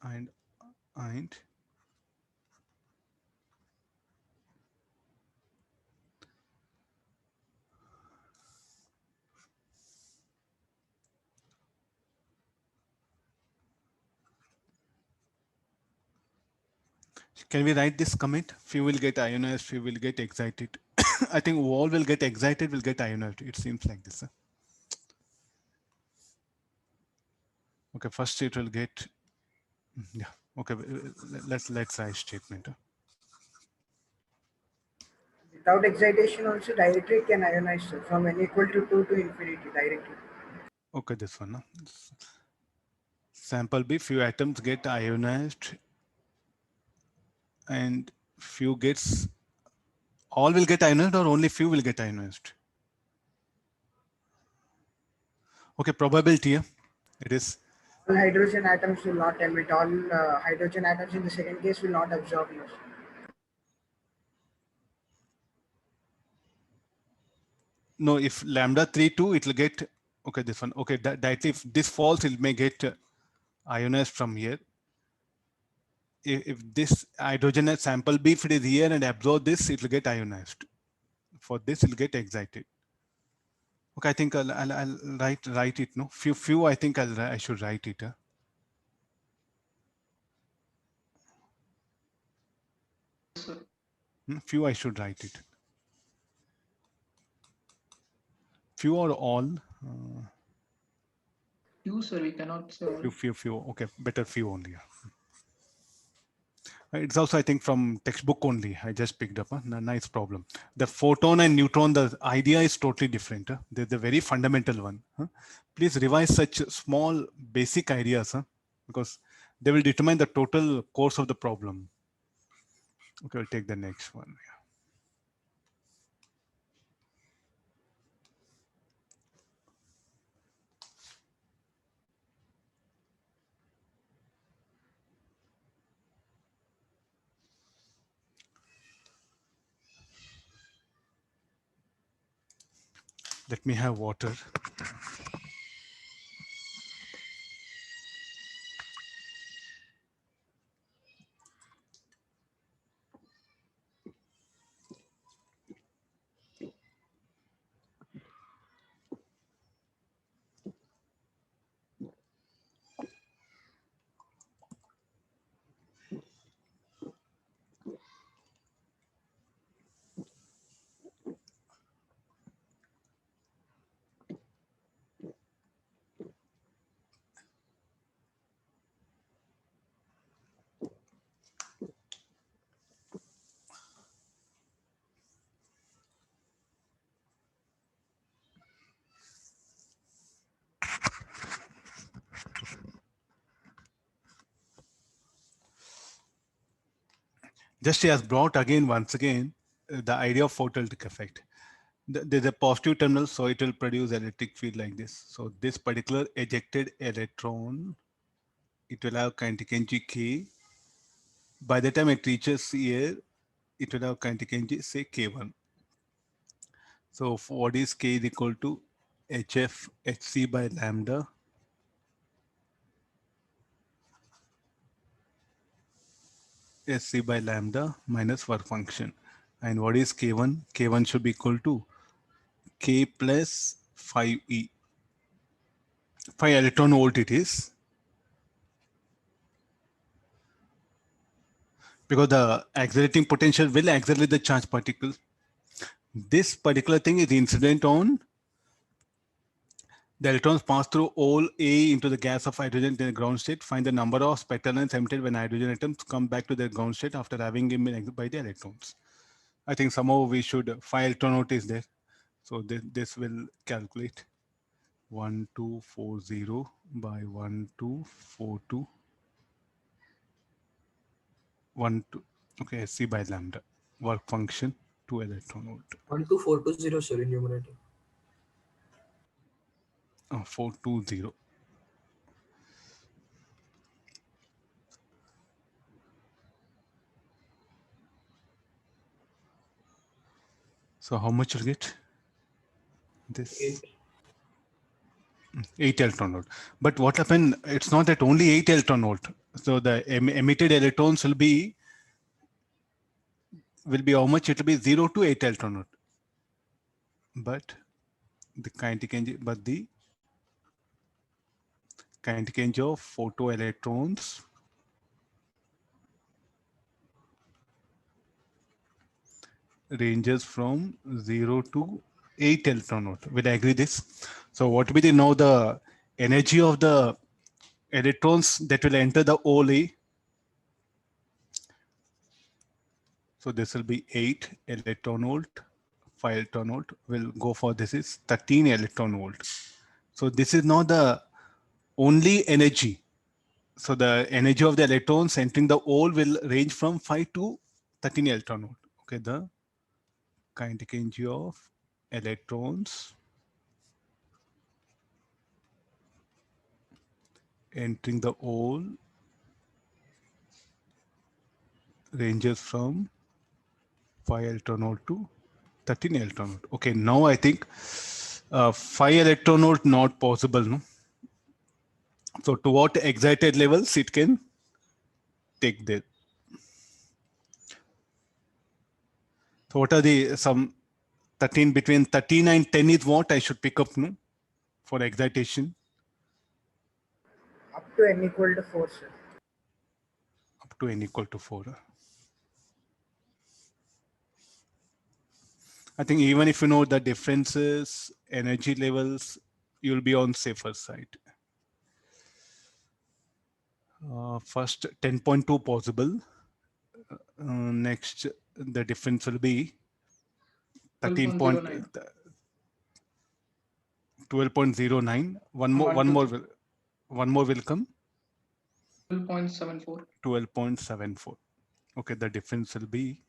and can we write this commit? Few will get ionized, few will get excited. I think all will get excited, will get ionized. It seems like this. Huh? Okay, first it will get, yeah. Okay, let's write statement. Huh? Without excitation also directly it can ionize, sir, from n equal to 2 to infinity directly. Okay, this one. Huh? Sample B, few atoms get ionized and few gets, all will get ionized or only few will get ionized? Okay, probability. Huh? It is All hydrogen atoms will not emit. All hydrogen atoms in the second case will not absorb you. no, if lambda 3 2, it will get, okay, this one. Okay, that if this falls, it may get ionized from here. If this hydrogen sample B, if it is here and absorb this, it will get ionized. For this, it will get excited. Okay, I think I'll write it. No, few. I think I should write it. Huh? Sir. Few I should write it. Few or all? Few, sir, we cannot say all. Few. Okay, better few only. It's also, I think, from textbook only. I just picked up. Nice problem. The photon and neutron, the idea is totally different. They're the very fundamental one. Please revise such small basic ideas because they will determine the total course of the problem. Okay, I'll take the next one. Let me have water. just he has brought again, once again, the idea of photoelectric effect. There's a positive terminal, so it will produce electric field like this. So this particular ejected electron, it will have kinetic energy K. By the time it reaches here, it will have kinetic energy, say K1. So what is K is equal to HF HC by lambda SC by lambda minus work function. And what is K1? K1 should be equal to K plus 5E. 5 electron volt it is. Because the accelerating potential will accelerate the charged particle. This particular thing is incident on the electrons pass through all A into the gas of hydrogen in the ground state. Find the number of spectral lines emitted when hydrogen atoms come back to their ground state after having been excited by the electrons. I think somehow we should, 5 electron volt is there. So this will calculate 1240 by 1242. 12, okay, SC by lambda. Work function 2 electron volt. 12420, sir, in numerator. 420. So how much will get? This 8 electron volt. But what happened? It's not that only 8 electron volt. So the emitted electrons will be how much? It will be 0 to 8 electron volt. But the kinetic energy, of photoelectrons ranges from 0 to 8 electron volt. Will I agree this? So what will be now the energy of the electrons that will enter the OLE? So this will be 8 electron volt, 5 electron volt. Will go for this is 13 electron volt. So this is not the only energy. So the energy of the electrons entering the hole will range from 5 to 13 electron volt. Okay, the kinetic energy of electrons entering the hole ranges from 5 electron volt to 13 electron volt. Okay, now I think 5 electron volt not possible, no? So to what excited levels it can take there. So what are the some 13 between 13 and 10 is what I should pick up, no? For excitation. Up to n equal to 4, sir. Up to n equal to 4. I think even if you know the differences, energy levels, you'll be on safer side. First 10.2 possible. Next, the difference will be 12.09. 12.09. One more will come. 12.74. 12.74. Okay, the difference will be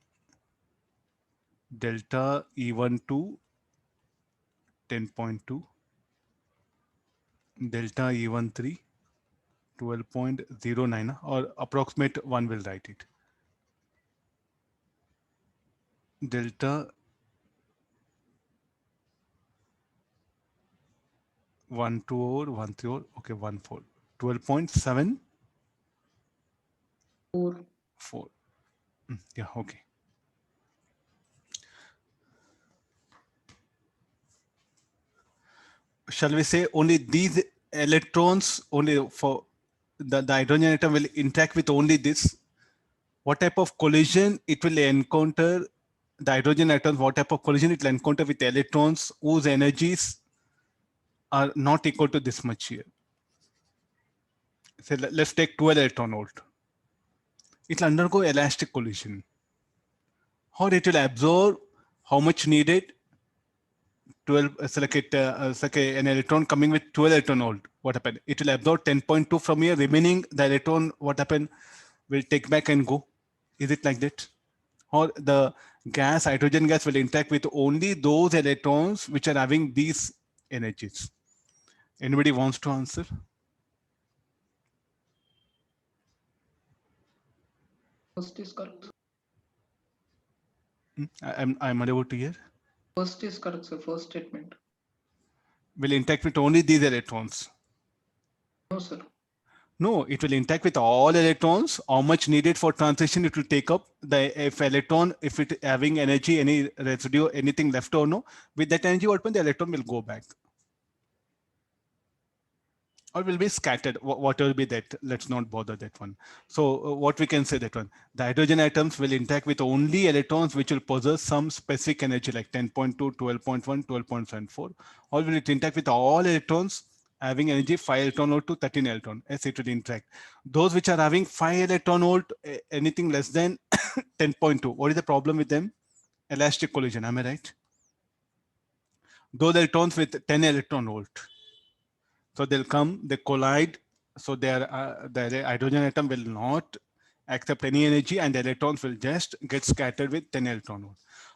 delta E12 10.2, delta E13 12.09, or approximate one will write it. Delta 120 130, okay, 14, 12.7 4. Yeah, okay. Shall we say only these electrons, only for the hydrogen atom will interact with only this? What type of collision it will encounter, the hydrogen atoms, what type of collision it will encounter with electrons whose energies are not equal to this much here? So let's take 12 electron volt. It will undergo elastic collision. Or it will absorb how much needed? 12, an electron coming with 12 electron volt. What happened? It will absorb 10.2 from here. Remaining the electron, what happened? Will take back and go. Is it like that? or the hydrogen gas will interact with only those electrons which are having these energies? Anybody wants to answer? First is correct. I'm unable to hear. First is correct, sir. First statement. Will interact with only these electrons. No, sir. No, it will interact with all electrons. How much needed for transition it will take up. If it having energy, any residue, anything left or no, with that energy, what the electron will go back or will be scattered. What will be that? Let's not bother that one. So what we can say that one, the hydrogen atoms will interact with only electrons which will possess some specific energy like 10.2, 12.1, 12.74, or will it interact with all electrons having energy 5 electron volt to 13 electron? Yes, it will interact. Those which are having 5 electron volt, anything less than 10.2, what is the problem with them? Elastic collision, am I right? Those electrons with 10 electron volt. So they'll come, they collide. So the hydrogen atom will not accept any energy and the electrons will just get scattered with 10 electron volt.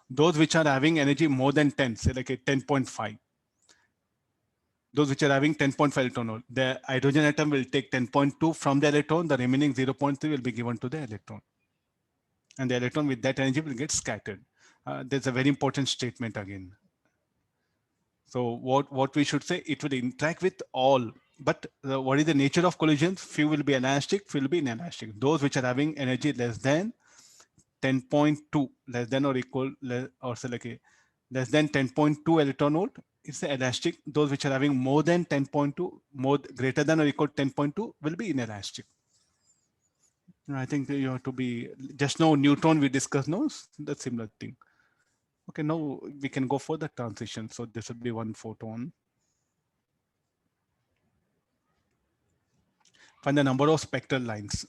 Those which are having energy more than 10, say like a 10.5, those which are having 10.5 electron volt, the hydrogen atom will take 10.2 from the electron, the remaining 0.3 will be given to the electron. And the electron with that energy will get scattered. There's a very important statement again. So what we should say, it will interact with all, but what is the nature of collisions? Few will be elastic, few will be inelastic. Those which are having energy less than 10.2, less than or equal, or say like less than 10.2 electron volt, it's elastic. Those which are having more than 10.2, more greater than or equal to 10.2 will be inelastic. I think you have to be, just now neutron we discussed, no, the similar thing. Okay, now we can go for the transition. So this would be one photon. Find the number of spectral lines.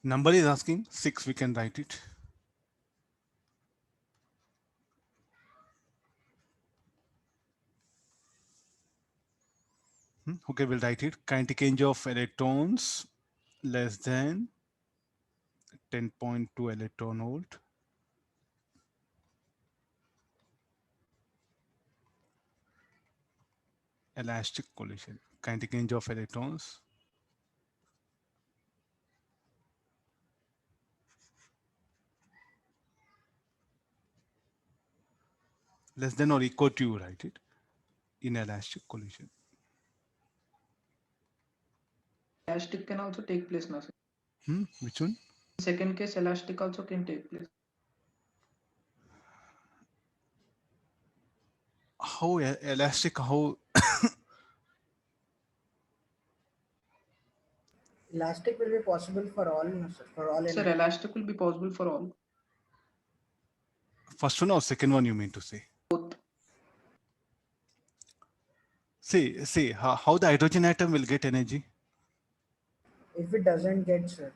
Number is asking 6, we can write it. Okay, we'll write it. Kinetic energy of electrons less than 10.2 electron volt. Elastic collision. Kinetic energy of electrons less than or equal to, write it, inelastic collision. Elastic can also take place now, sir. Which one? Second case, elastic also can take place. How elastic, how? Elastic will be possible for all, no, sir, for all. Sir, elastic will be possible for all. First one or second one you mean to say? Both. See how the hydrogen atom will get energy? If it doesn't get, sir,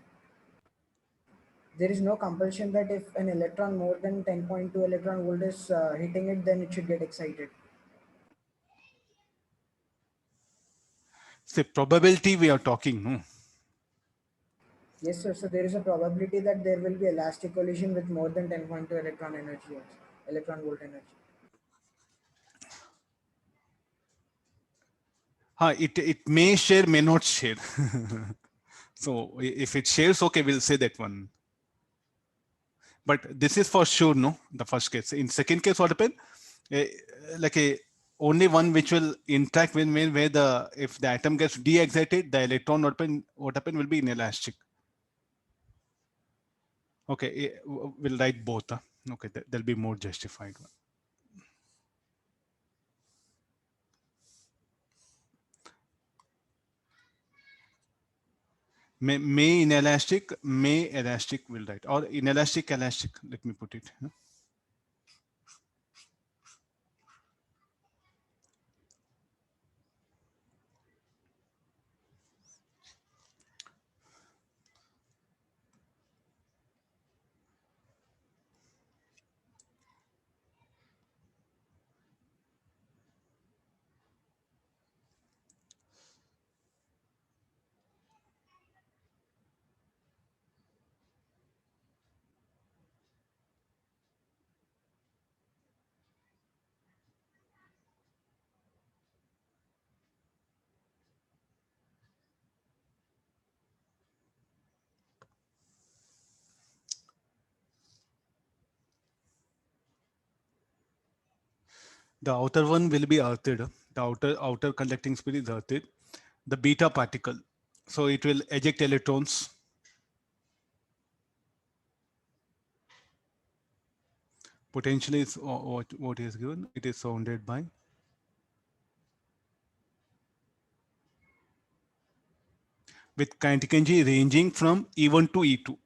there is no compulsion that if an electron more than 10.2 electron volt is hitting it, then it should get excited. Say probability we are talking, no? Yes, sir. So there is a probability that there will be elastic collision with more than 10.2 electron energy, also, electron volt energy. It may share, may not share. So if it shares, okay, we'll say that one. But this is for sure, no, the first case. In second case, what happened? Only one which will interact with where if the atom gets de-excited, the electron what happen will be inelastic. Okay, we'll write both. Okay, there'll be more justified one. May inelastic, may elastic will write, or inelastic, elastic. Let me put it. The outer one will be earthed. The outer conducting sphere is earthed. The beta particle, so it will eject electrons. Potential is what is given. It is surrounded by with kinetic energy ranging from E1 to E2.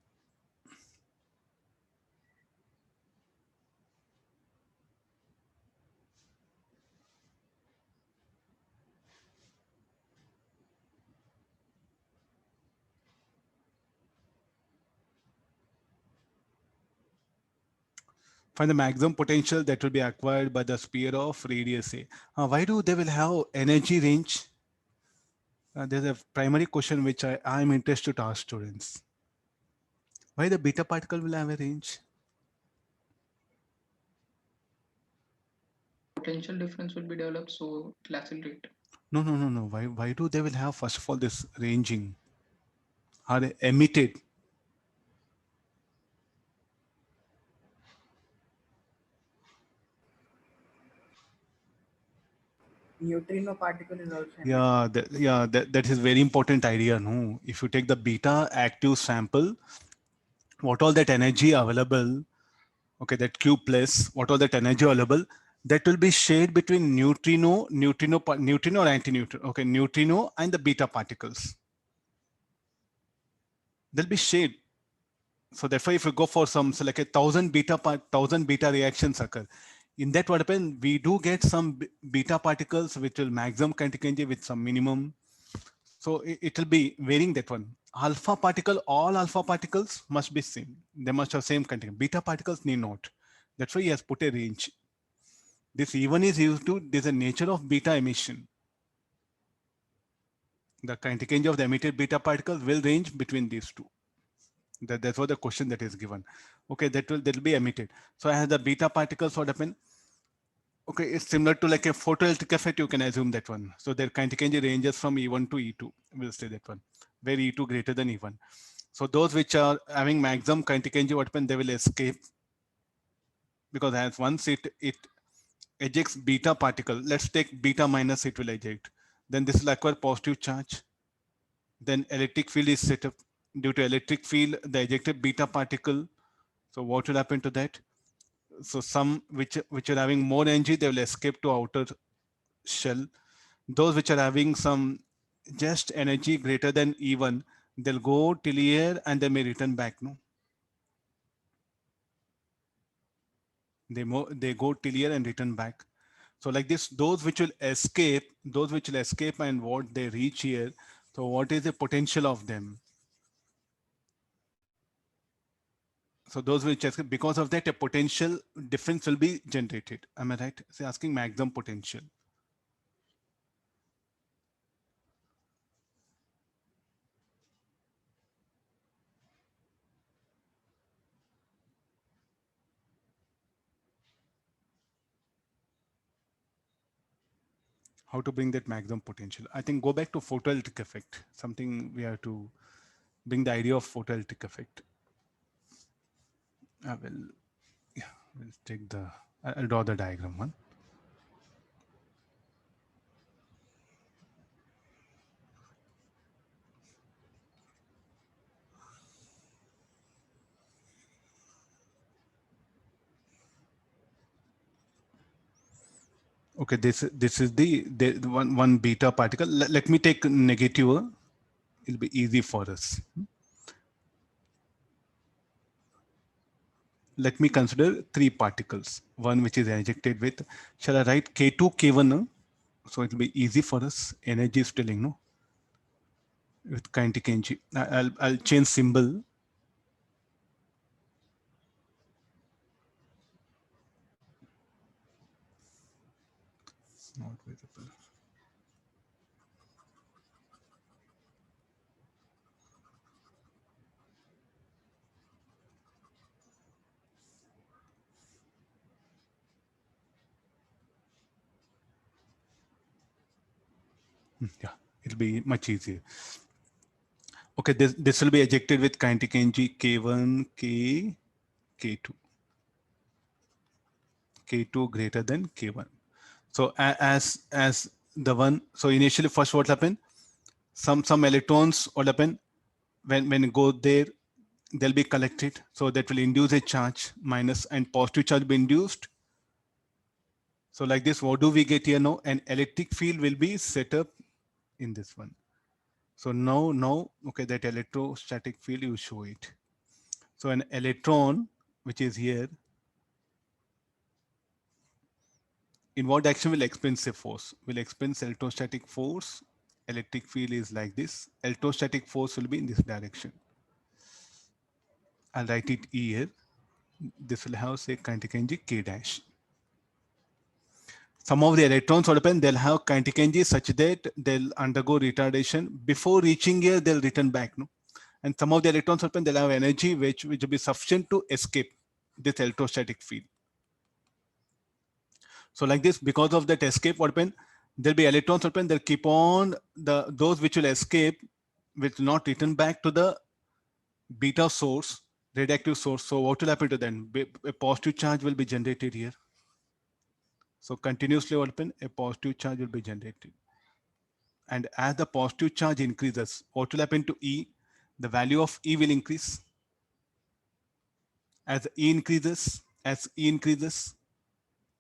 Find the maximum potential that will be acquired by the sphere of radius A. Why do they will have energy range? There's a primary question which I'm interested to ask students. Why the beta particle will have a range? Potential difference will be developed, so it will accelerate. No. Why do they will have, first of all, this ranging? Are they emitted? Neutrino particle is also emitted. Yeah, that is very important idea. No, if you take the beta active sample, what all that energy available, okay, that Q plus, what all that energy available, that will be shared between neutrino or anti-neutrino, okay, neutrino and the beta particles. They'll be shared. So therefore, if you go for some, so like 1,000 beta reactions occur. In that, what happens? We do get some beta particles which will maximum kinetic energy with some minimum. So it will be varying that one. Alpha particle, all alpha particles must be same. They must have same kinetic. Beta particles need not. That's why he has put a range. This even is used to, there's a nature of beta emission. The kinetic energy of the emitted beta particles will range between these two. That's what the question that is given. Okay, that will be emitted. So as the beta particles, what happen? Okay, it's similar to like a photoelectric effect. You can assume that one. So their kinetic energy ranges from E1 to E2. We'll say that one, where E2 greater than E1. So those which are having maximum kinetic energy, what happen? They will escape, because as once it ejects beta particle. Let's take beta minus, it will eject. Then this will acquire positive charge. Then electric field is set up. Due to electric field, the ejected beta particle. So what will happen to that? So some which are having more energy, they will escape to outer shell. Those which are having some just energy greater than E1, they'll go till here and they may return back. No, they go till here and return back. So like this, those which will escape and what they reach here. So what is the potential of them? So those which escape, because of that, a potential difference will be generated. Am I right? So asking maximum potential. How to bring that maximum potential? I think go back to photoelectric effect. Something we have to bring the idea of photoelectric effect. We'll take the, I'll draw the diagram one. Okay, this is the one beta particle. Let me take negative. It'll be easy for us. Let me consider three particles. One which is ejected with, shall I write K2, K1? So it'll be easy for us. Energy is telling, no? With kinetic energy. I'll change symbol. Not visible. Yeah, it'll be much easier. Okay, this will be ejected with kinetic energy K1, K2. K2 greater than K1. So as the one, so initially first what happened? Some electrons what happen when you go there, they'll be collected. So that will induce a charge minus and positive charge be induced. So like this, what do we get here now? An electric field will be set up in this one. So now, okay, that electrostatic field, you show it. So an electron, which is here, in what direction will experience a force? Will experience electrostatic force. Electric field is like this. Electrostatic force will be in this direction. I'll write it here. This will have, say, kinetic energy K dash. Some of the electrons what happen, they'll have kinetic energy such that they'll undergo retardation. Before reaching here, they'll return back. No? And some of the electrons what happen, they'll have energy which will be sufficient to escape this electrostatic field. So like this, because of that escape, what happen, there'll be electrons what happen, they'll keep on, those which will escape will not return back to the beta source, radioactive source. So what will happen to them? A positive charge will be generated here. So continuously what happen, a positive charge will be generated. And as the positive charge increases, what will happen to E? The value of E will increase. As E increases,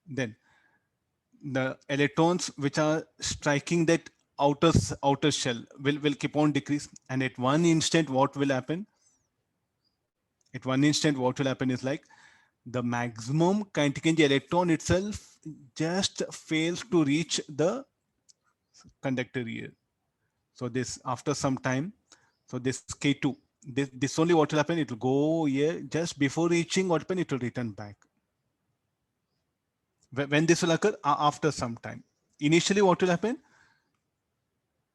then the electrons which are striking that outer shell will keep on decrease. And at one instant, what will happen? At one instant, what will happen is like the maximum kinetic energy electron itself just fails to reach the conductor here. So this after some time, so this K2, this only what will happen, it will go here just before reaching what happen, it will return back. When this will occur? After some time. Initially what will happen?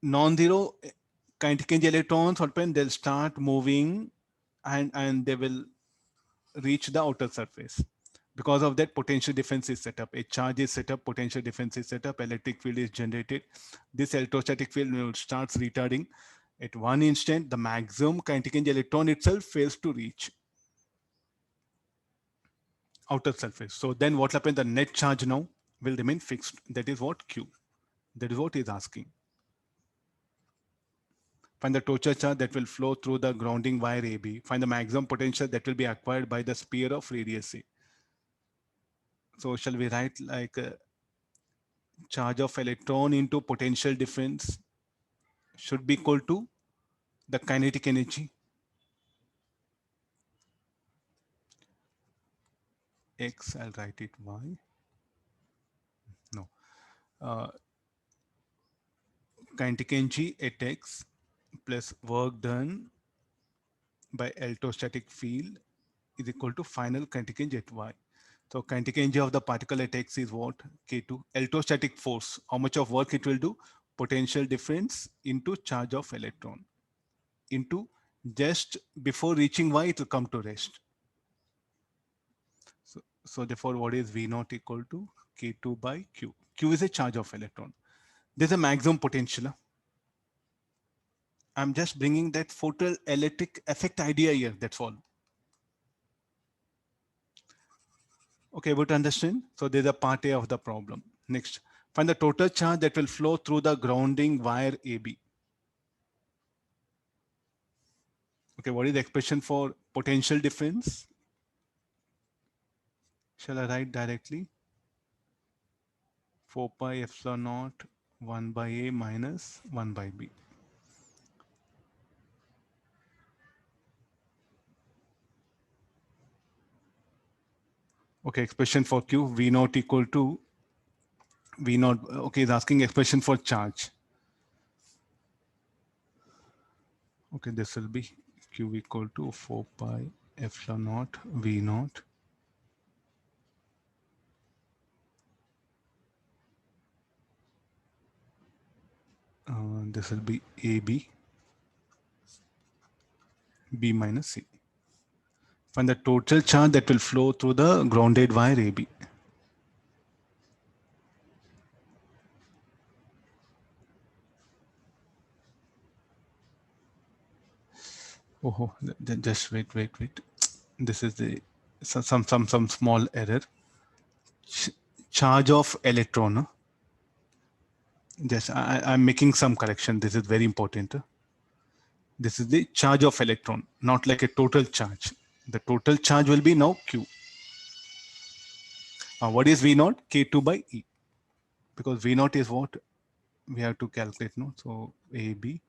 Non-zero kinetic energy electrons what happen, they'll start moving and they will reach the outer surface. Because of that, potential difference is set up. A charge is set up, potential difference is set up, electric field is generated. This electrostatic field will starts retarding. At one instant, the maximum kinetic energy electron itself fails to reach outer surface. So then what happens? The net charge now will remain fixed. That is what Q. That is what is asking. Find the total charge that will flow through the grounding wire AB. Find the maximum potential that will be acquired by the sphere of radius A. So shall we write like a charge of electron into potential difference should be equal to the kinetic energy. X, I'll write it Y. No. Kinetic energy at X plus work done by electrostatic field is equal to final kinetic energy at Y. So kinetic energy of the particle at X is what? K2. Electrostatic force, how much of work it will do? Potential difference into charge of electron into just before reaching Y, it will come to rest. So therefore, what is V naught equal to K2 by Q? Q is a charge of electron. There's a maximum potential. I'm just bringing that photoelectric effect idea here, that's all. Okay, able to understand? So there's a part A of the problem. Next, find the total charge that will flow through the grounding wire AB. Okay, what is the expression for potential difference? Shall I write directly? 4 pi epsilon naught 1 by A minus 1 by B. Okay, expression for Q, V naught equal to V naught. Okay, is asking expression for charge. Okay, this will be Q equal to 4 pi epsilon naught V naught. This will be AB, B minus C. Find the total charge that will flow through the grounded wire AB. Oh, just wait. This is the some small error. Charge of electron. Just I'm making some correction. This is very important. This is the charge of electron, not like a total charge. The total charge will be now Q. What is V naught? K2 by E. Because V naught is what we have to calculate, no? So AB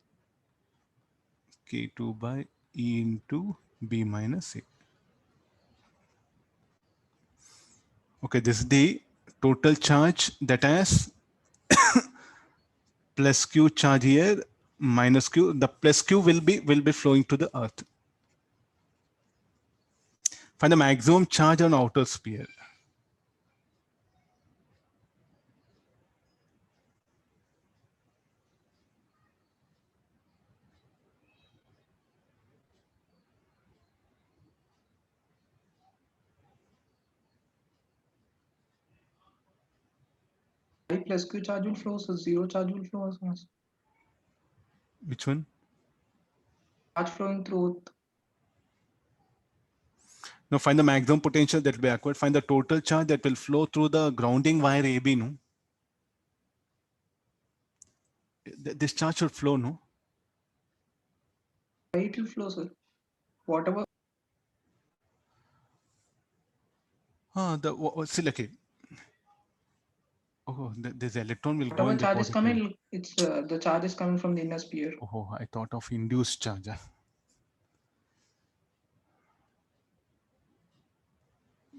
K2 by E into B minus A. Okay, this is the total charge that has plus Q charge here, minus Q. The plus Q will be flowing to the earth. Find the maximum charge on outer sphere. I plus Q charge will flow, so zero charge will flow as well. Which one? Charge flowing through. Now find the maximum potential that will be acquired. Find the total charge that will flow through the grounding wire AB. No, this charge should flow. No, Why it will flow, sir? Whatever still okay. Oh, this electron will go whatever in the charge is positive. coming, it's the charge is coming from the inner sphere. Oh, I thought of induced charge.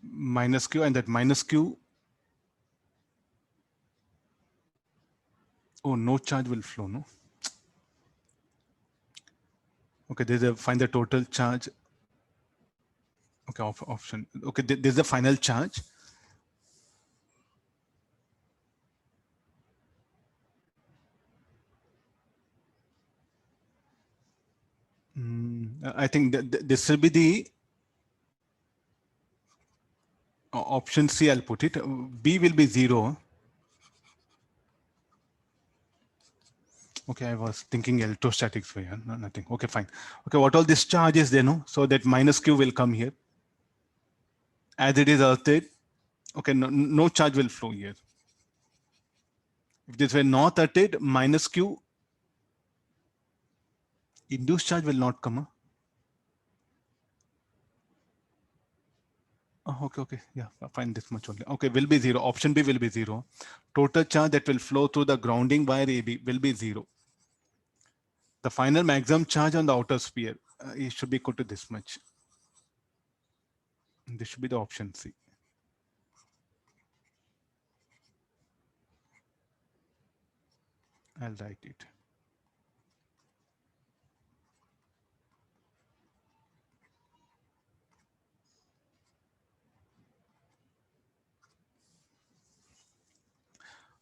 Minus Q, and that minus Q. Oh, no charge will flow. No. Okay, there's a find the total charge. Okay, option. Okay, there's the final charge. I think this will be the option C. I'll put it. B will be 0. Okay, I was thinking electrostatics way. No, nothing. Okay, fine. Okay, what all this charge is there? No, so that minus Q will come here. As it is earthed, okay, no charge will flow here. If this were not earthed, minus Q, induced charge will not come. Huh? Oh, okay, yeah, I find this much only. Okay, will be 0. Option B will be 0. Total charge that will flow through the grounding wire AB will be 0. The final maximum charge on the outer sphere, it should be equal to this much. This should be the option C. I'll write it.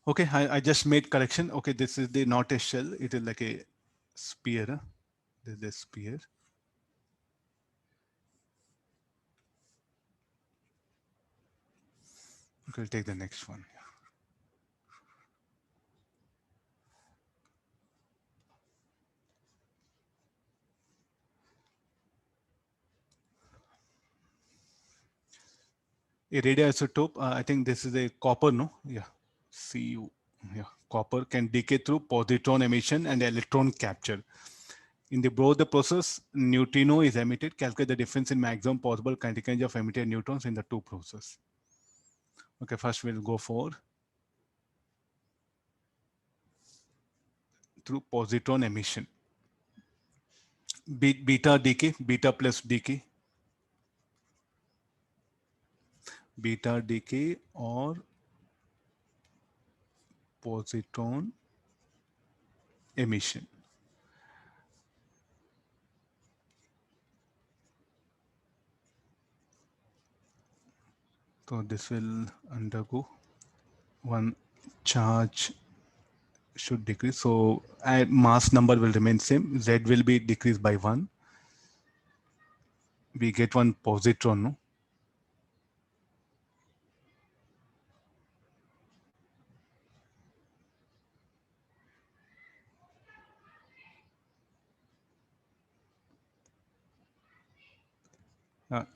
Okay, I just made correction. Okay, this is the not a shell. It is like a sphere. This is a sphere. Okay, we'll take the next one. A radioisotope, I think this is a copper, no? Yeah, Cu. Yeah, copper can decay through positron emission and electron capture. In both the process, neutrino is emitted. Calculate the difference in maximum possible kinetic energy of emitted neutrons in the two processes. Okay, first we'll go for through positron emission. Beta decay, beta plus decay. Beta decay or positron emission. So this will undergo one charge should decrease. So mass number will remain same. Z will be decreased by 1. We get one positron. No?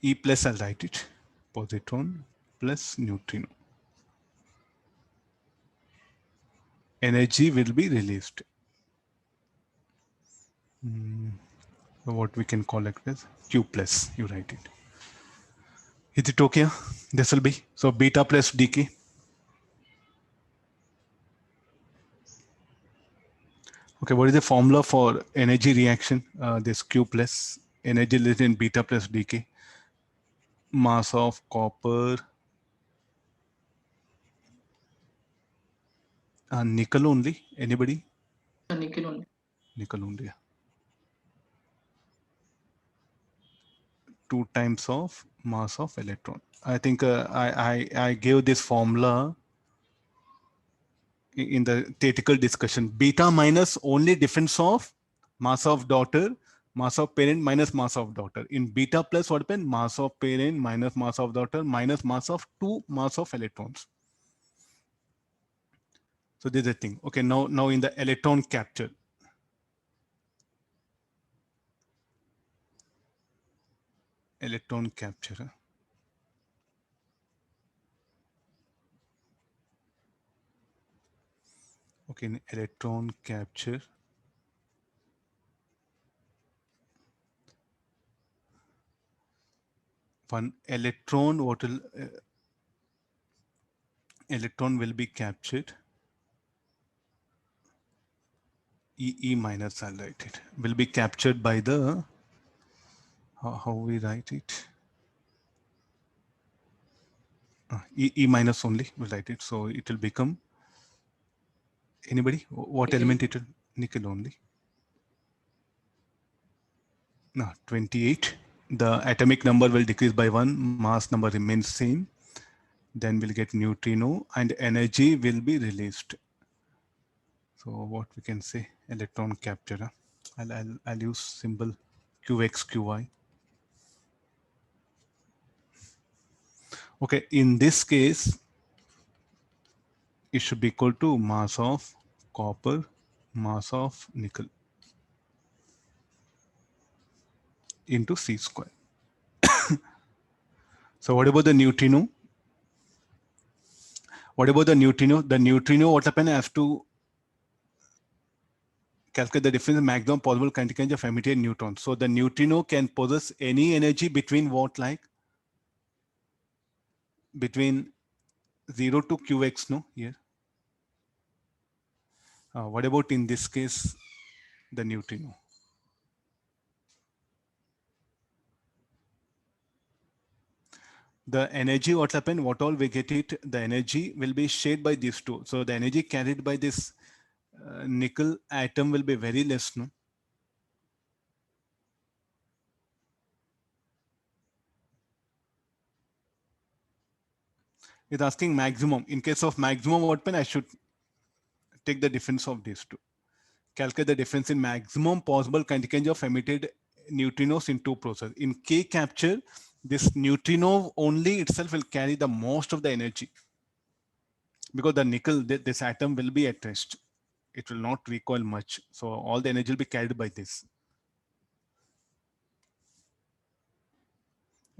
E plus, I'll write it. Positron plus neutrino. energy will be released. So what we can call it as Q plus, you write it. Is it okay? This will be, so beta plus dk. Okay, what is the formula for energy reaction? This Q plus, energy is in beta plus dk. Mass of copper, nickel only. Anybody? Nickel only. Nickel only. Yeah. 2 times of mass of electron. I think I gave this formula in the theoretical discussion. Beta minus only difference of mass of daughter, mass of parent minus mass of daughter. In beta plus what happened? Mass of parent minus mass of daughter minus mass of 2 mass of electrons. So this is the thing. Okay, now in the electron capture. Electron capture. Okay, in electron capture. One electron, what will electron will be captured. E minus, I'll write it, will be captured by the, how we write it? E minus only, we'll write it. So it will become, anybody? What Nickel. element it will? Nickel only. No, 28. The atomic number will decrease by 1, mass number remains same. Then we'll get neutrino and energy will be released. So what we can say, electron capture. I'll use symbol QX, QY. Okay, in this case, it should be equal to mass of copper, mass of nickel into C square. So what about the neutrino? What about the neutrino? The neutrino, what happened? I have to calculate the difference in maximum possible kinetic energy of emitted neutrons. So the neutrino can possess any energy between what, like? Between 0 to QX, no? Here. What about in this case, the neutrino? The energy, what happened, what all we get it, the energy will be shared by these two. So the energy carried by this nickel atom will be very less, no? It's asking maximum. In case of maximum, what pen I should take the difference of these two. Calculate the difference in maximum possible kinetic energy of emitted neutrinos in two processes. In K capture, this neutrino only itself will carry the most of the energy, because the nickel, this atom will be at rest. It will not recoil much. So all the energy will be carried by this.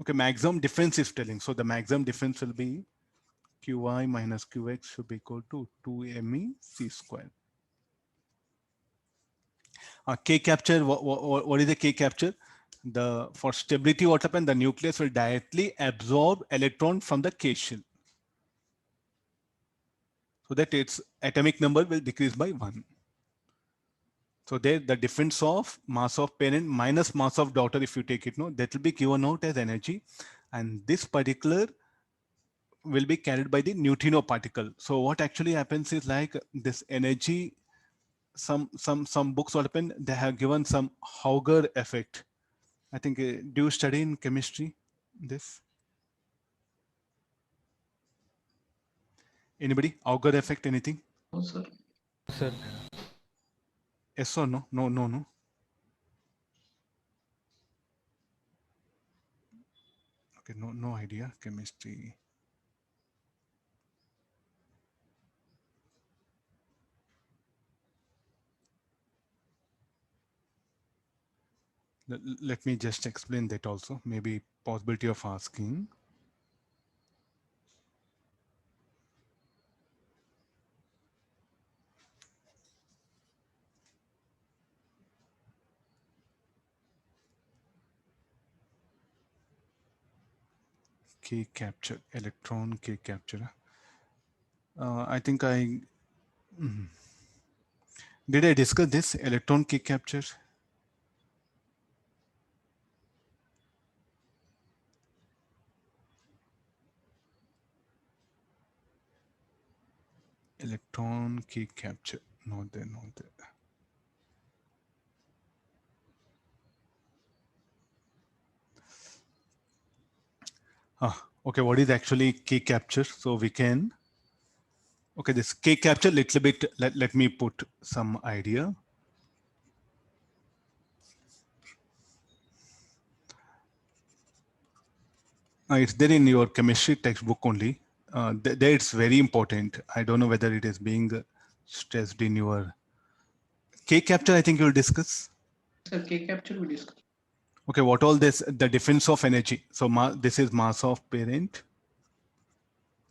Okay, maximum difference is telling. So the maximum difference will be Qy minus Qx should be equal to 2me C square. K capture, what is the K capture? For stability, what happened? The nucleus will directly absorb electron from the K shell, so that its atomic number will decrease by 1. So there, the difference of mass of parent minus mass of daughter, if you take it, no, that will be given out as energy, and this particular will be carried by the neutrino particle. So what actually happens is, like, this energy, some books what happen, they have given some Hauger effect. I think, do you study in chemistry this? Anybody? Auger effect, anything? No, sir. Sir, Yes or no? No. Okay, no idea, chemistry. Let me just explain that also, maybe possibility of asking. K capture, electron K capture. I think did I discuss this electron K capture? Electron K capture, not there, not there. Okay, what is actually K capture? So we can, okay, this K capture little bit, let me put some idea. It's there in your chemistry textbook only. There it's very important. I don't know whether it is being stressed in your K capture. I think you'll discuss. Sir, K capture we discussed. Okay, what all this, the difference of energy. So this is mass of parent.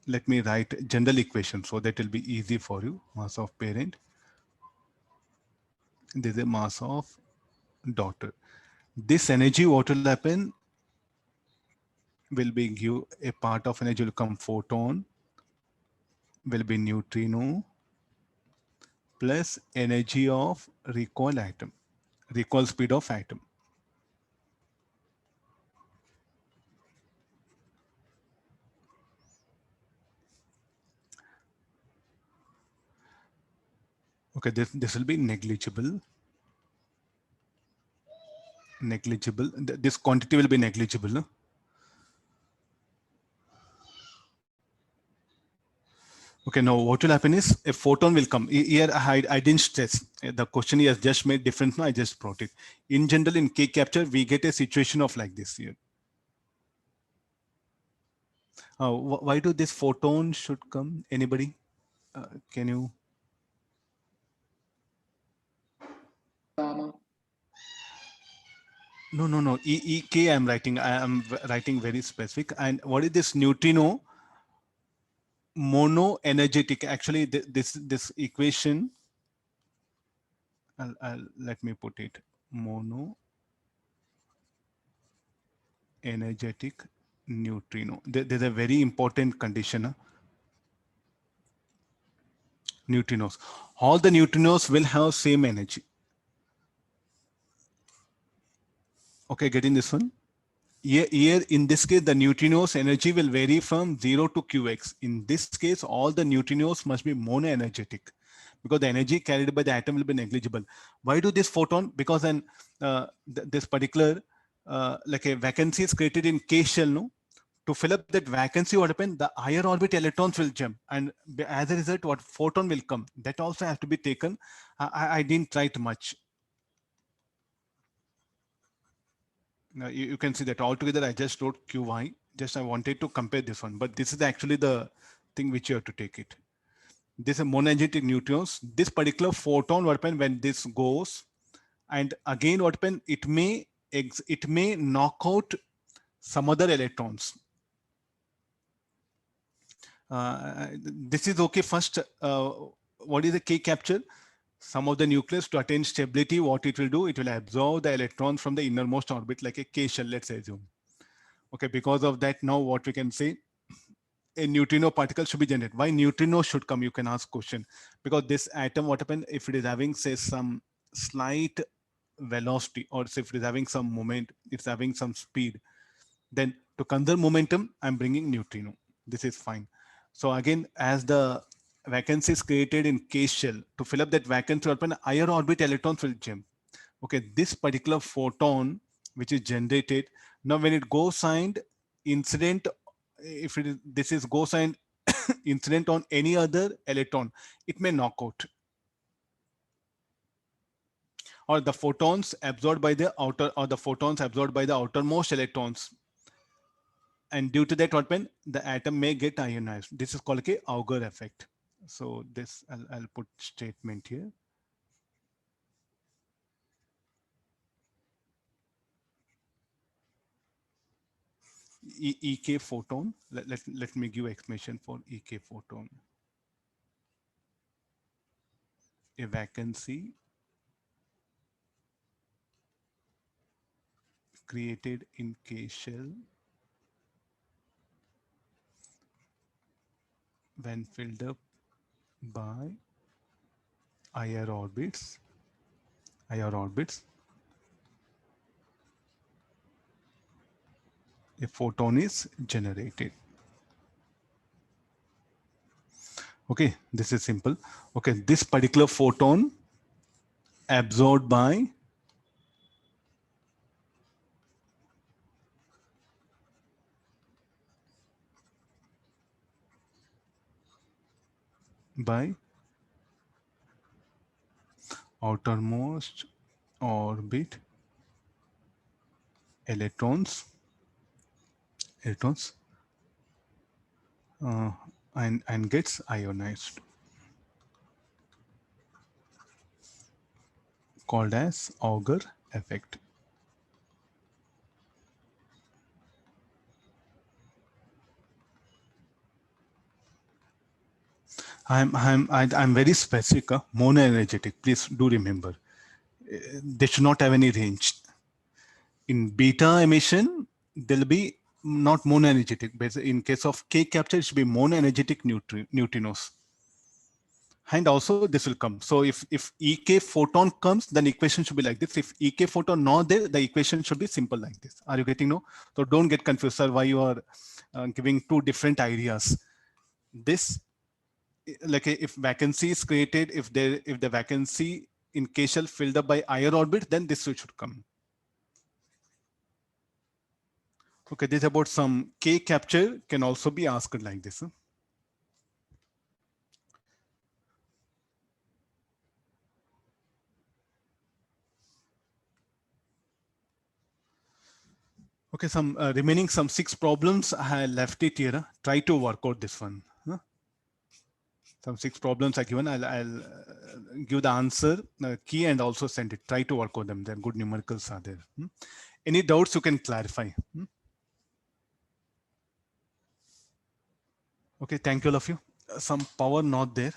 Let me write general equation so that will be easy for you. Mass of parent. This is mass of daughter. This energy, what will happen, will be give a part of energy will come photon, will be neutrino, plus energy of recoil atom, recoil speed of atom. Okay, this will be negligible. Negligible. This quantity will be negligible. No? Okay, now what will happen is a photon will come. Here I didn't stress. The question he has just made different. No, I just brought it. In general, in K capture, we get a situation of like this here. Why do this photon should come? Anybody? Can you? Gamma. No. EK I'm writing. I am writing very specific. And what is this neutrino? Mono energetic. Actually, this equation. Let me put it. Mono energetic neutrino. There's a very important condition. Neutrinos. All the neutrinos will have same energy. Okay, getting this one? Here, in this case, the neutrinos energy will vary from 0 to qx. In this case, all the neutrinos must be monoenergetic because the energy carried by the atom will be negligible. Why do this photon? Because then this particular like a vacancy is created in K shell, no? To fill up that vacancy, what happened? The higher orbit electrons will jump, and as a result, what photon will come. That also has to be taken. I didn't write much. Now you can see that altogether I just wrote Qy. Just I wanted to compare this one, but this is actually the thing which you have to take it. This is monoenergetic neutrinos. This particular photon, what happens when this goes, and again what happens? It may knock out some other electrons. This is okay. First, what is the K capture? Some of the nucleus to attain stability, what it will do, it will absorb the electron from the innermost orbit like a K shell, let's assume. Okay, because of that, now what we can say, a neutrino particle should be generated. Why neutrino should come? You can ask question. Because this atom, what happens if it is having, say, some slight velocity, or say if it is having some moment, it's having some speed, then to conserve momentum, I'm bringing neutrino. This is fine. So again, as the vacancy is created in K shell, to fill up that vacancy, open higher orbit electrons will jump. Okay, this particular photon which is generated, now when it goes signed incident, if it is, this is goes signed incident on any other electron, it may knock out. Or the photons absorbed by the outer, or the photons absorbed by the outermost electrons. And due to that, what happens? The atom may get ionized. This is called a Auger effect. So this, I'll put statement here. EK photon. Let me give explanation for EK photon. A vacancy created in K shell when filled up by IR orbits, a photon is generated. Okay, this is simple. Okay, this particular photon absorbed by outermost orbit electrons and gets ionized, called as Auger effect. I'm very specific, monoenergetic. Please do remember, they should not have any range. In beta emission, there'll be not monoenergetic, but in case of K capture, it should be monoenergetic neutrinos. And also this will come. So if EK photon comes, then equation should be like this. If EK photon not there, the equation should be simple like this. Are you getting no? So don't get confused, sir, why you are giving two different ideas. This, like if vacancy is created, if the vacancy in K shell filled up by IR orbit, then this should come. Okay, this is about some K capture can also be asked like this. Okay, some remaining some 6 problems. I left it here. Try to work out this one. Some 6 problems are given. I'll give the answer key and also send it. Try to work out them. Then good numericals are there. Any doubts you can clarify. Okay, thank you all of you. Some power not there.